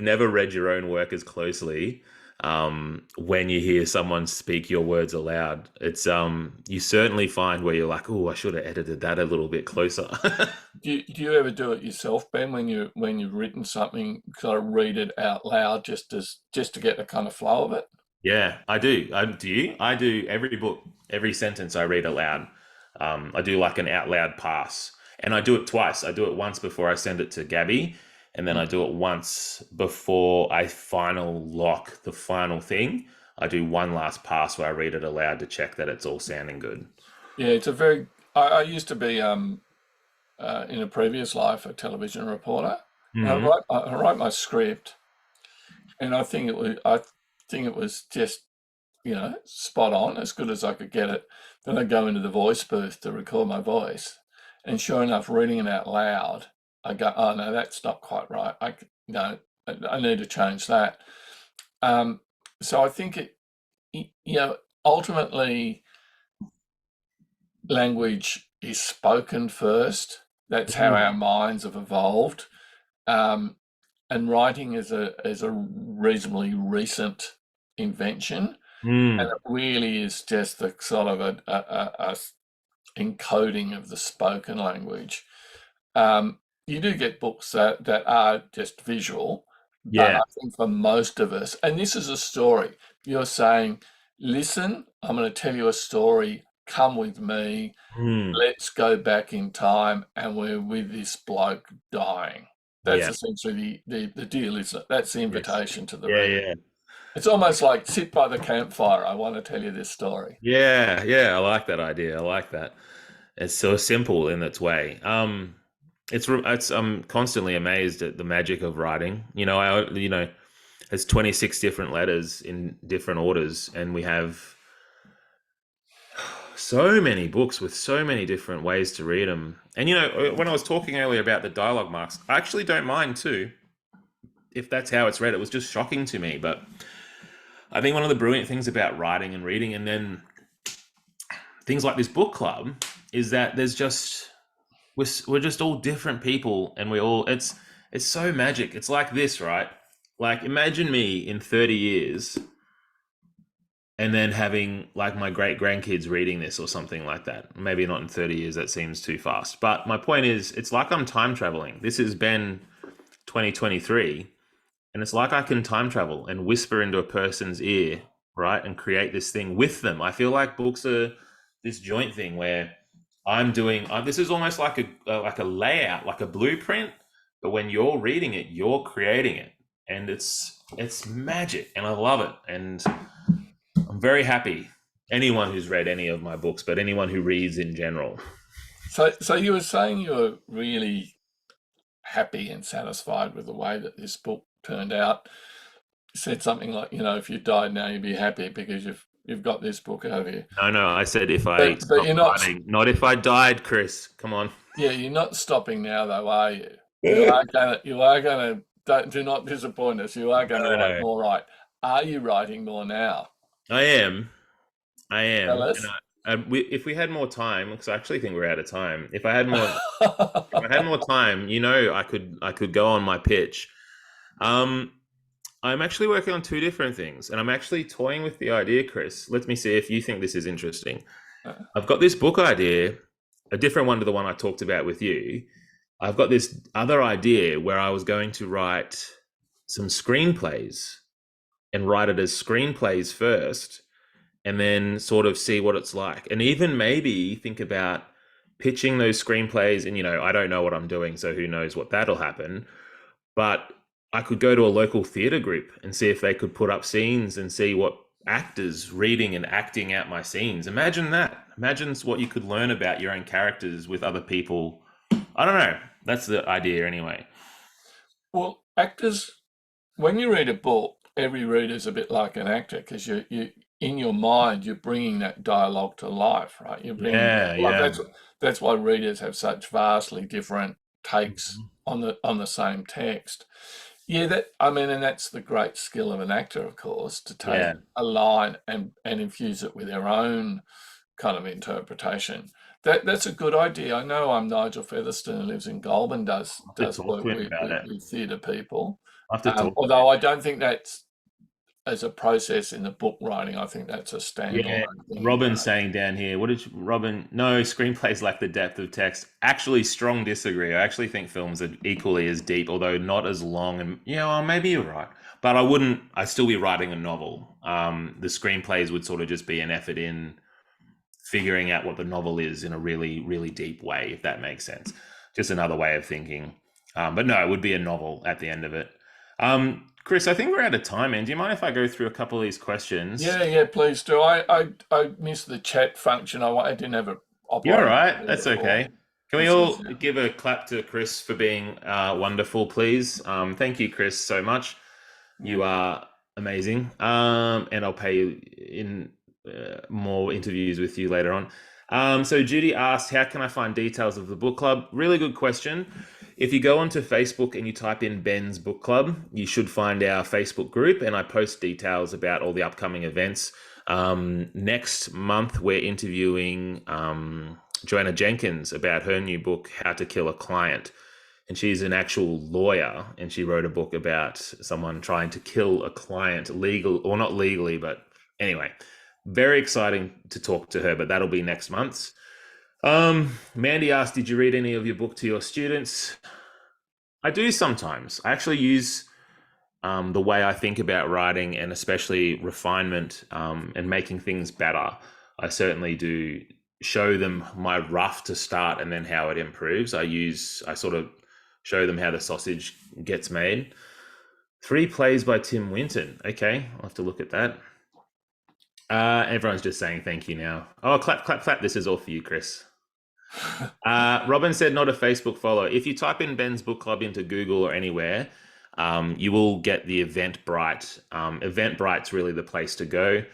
never read your own work as closely. When you hear someone speak your words aloud, it's you certainly find where you're like, oh, I should have edited that a little bit closer. do you ever do it yourself, Ben, when you've written something, kind of read it out loud just to get the kind of flow of it? Yeah, I do. I do every book, every sentence I read aloud. I do like an out loud pass, and I do it twice. I do it once before I send it to Gabby, and then I do it once before I final lock the final thing. I do one last pass where I read it aloud to check that it's all sounding good. Yeah, it's a very. I used to be in a previous life a television reporter. And Hmm. I write my script, and I think it was just spot on, as good as I could get it. Then I go into the voice booth to record my voice, and sure enough, reading it out loud, I go, oh no, that's not quite right. I need to change that. Um, so I think ultimately language is spoken first. That's how our Mm. minds have evolved. Um, and writing is a reasonably recent invention, and Mm. it really is just the sort of a encoding of the spoken language. You do get books that are just visual, but Yeah. I think for most of us, and this is a story, you're saying, listen, I'm going to tell you a story, come with me, Mm. let's go back in time, and we're with this bloke dying. That's Yeah. essentially the deal, isn't it? That's the Yes. invitation to the Yeah. reader. Yeah. It's almost like sit by the campfire. I want to tell you this story. Yeah. Yeah. I like that idea. I like that. It's so simple in its way. I'm constantly amazed at the magic of writing. There's 26 different letters in different orders, and we have so many books with so many different ways to read them. And when I was talking earlier about the dialogue marks, I actually don't mind too if that's how it's read. It was just shocking to me, but I think one of the brilliant things about writing and reading, and then things like this book club, is that we're just all different people, and it's so magic. It's like this, right? Like, imagine me in 30 years and then having like my great grandkids reading this or something like that. Maybe not in 30 years, that seems too fast. But my point is, it's like I'm time traveling. This has been 2023, and it's like I can time travel and whisper into a person's ear, right? And create this thing with them. I feel like books are this joint thing where I'm doing this is almost like a layout, like a blueprint, but when you're reading it, you're creating it. And it's magic, and I love it. And I'm very happy. Anyone who's read any of my books, but anyone who reads in general. So you were saying you were really happy and satisfied with the way that this book turned out. said something like, if you died now, you'd be happy because you've got this book over you. No, I said if I But stopped you're not. writing, not if I died, Chris. Come on. Yeah, you're not stopping now, though, are you? You are gonna. Do not disappoint us. You are going to write No, more. Right? Are you writing more now? I am. I Tell am. And us. if we had more time, because I actually think we're out of time. If I had more time, I could go on my pitch. Um, I'm actually working on two different things, and I'm actually toying with the idea, Chris. Let me see if you think this is interesting. I've got this book idea, a different one to the one I talked about with you. I've got this other idea where I was going to write some screenplays and write it as screenplays first, and then sort of see what it's like. And even maybe think about pitching those screenplays. And, I don't know what I'm doing, so who knows what that'll happen. But I could go to a local theatre group and see if they could put up scenes and see what actors reading and acting out my scenes. Imagine that. Imagine what you could learn about your own characters with other people. I don't know. That's the idea anyway. Well, actors, when you read a book, every reader's a bit like an actor because you in your mind you're bringing that dialogue to life, right? You're bringing Yeah, like yeah. that's why readers have such vastly different takes Mhm. on the same text. Yeah, that I mean, and that's the great skill of an actor, of course, to take Yeah. a line and infuse it with their own kind of interpretation. That's a good idea. I know Nigel Featherstone, who lives in Goulburn, does I'll have to does talk work to him about it. with theatre people. I'll have to talk to him. Although I don't think that's as a process in the book writing. I think that's a Yeah, standalone thing he Robin's does. saying down here, what did Robin? No, screenplays lack the depth of text. Actually, strong disagree. I actually think films are equally as deep, although not as long. And well, maybe you're right, but I wouldn't. I'd still be writing a novel. The screenplays would sort of just be an effort in figuring out what the novel is in a really, really deep way, if that makes sense. Just another way of thinking. But no, it would be a novel at the end of it. Chris, I think we're out of time, man. Do you mind if I go through a couple of these questions? Yeah, yeah, please do. I missed the chat function. I didn't have it You're all operating right. properly That's before. okay. Can we That's all easier. give a clap to Chris for being wonderful, please? Thank you, Chris, so much. You are amazing. And I'll pay you in more interviews with you later on. So Judy asked, how can I find details of the book club? Really good question. If you go onto Facebook and you type in Ben's Book Club, you should find our Facebook group, and I post details about all the upcoming events. Next month, we're interviewing Joanna Jenkins about her new book, How to Kill a Client. And she's an actual lawyer, and she wrote a book about someone trying to kill a client legal or not legally, but anyway, very exciting to talk to her, but that'll be next month. Mandy asked, did you read any of your book to your students? I do sometimes. I actually use the way I think about writing, and especially refinement, and making things better. I certainly do show them my rough to start and then how it improves. I sort of show them how the sausage gets made. 3 plays by Tim Winton. Okay, I'll have to look at that. Everyone's just saying thank you now. Oh, clap, clap, clap. This is all for you, Chris. Robin said, not a Facebook follow. If you type in Ben's Book Club into Google or anywhere, you will get the Eventbrite. Eventbrite's really the place to go.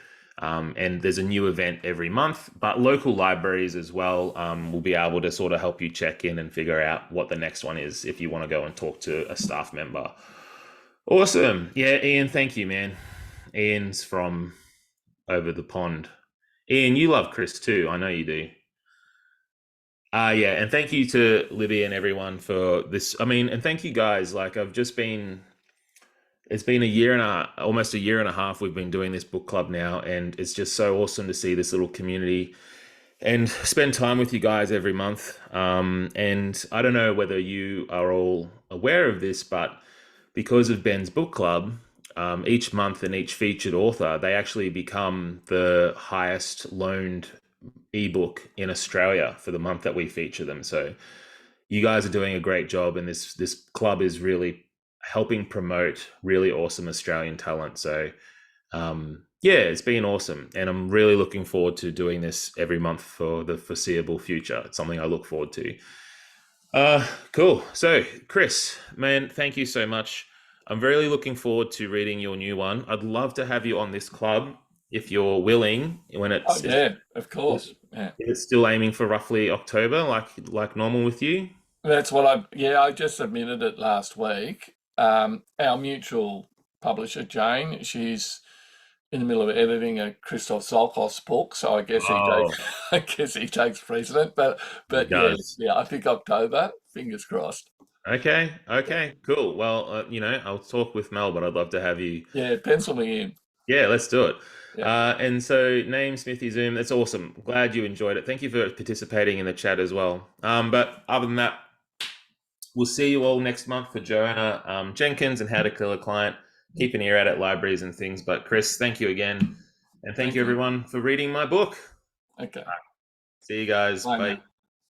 And there's a new event every month, but local libraries as well will be able to sort of help you check in and figure out what the next one is if you want to go and talk to a staff member. Awesome. Yeah, Ian, thank you, man. Ian's from over the pond. Ian, you love Chris too. I know you do. Yeah, and thank you to Libby and everyone for this. I mean, and thank you guys. Like, it's been a year and almost a year and a half we've been doing this book club now, and it's just so awesome to see this little community and spend time with you guys every month. And I don't know whether you are all aware of this, but because of Ben's book club, each month and each featured author, they actually become the highest loaned ebook in Australia for the month that we feature them. So you guys are doing a great job, and this club is really helping promote really awesome Australian talent. So yeah, it's been awesome, and I'm really looking forward to doing this every month for the foreseeable future. It's something I look forward to. Cool. So, Chris, man, thank you so much. I'm really looking forward to reading your new one. I'd love to have you on this club if you're willing. When Oh, it's is yeah, of course. Yeah. it's still aiming for roughly October, like normal with you. That's what I just submitted it last week. Our mutual publisher, Jane, she's in the middle of editing a Christoph Zolkos book, so I guess he takes Oh, I guess he takes precedent. he But yeah, does. yeah, I think October, fingers crossed. Okay, Yeah, okay, cool. Well, I'll talk with Mel, but I'd love to have you. yeah, pencil me in. Yeah, let's do it. Yeah. And so, name Smithy Zoom. That's awesome. Glad you enjoyed it. Thank you for participating in the chat as well. But other than that, we'll see you all next month for Joanna Jenkins and How to Kill a Client. Keep an ear out at libraries and things. But Chris, thank you again, and thank Thank you you. everyone for reading my book. Okay. See you guys. Bye Bye. now.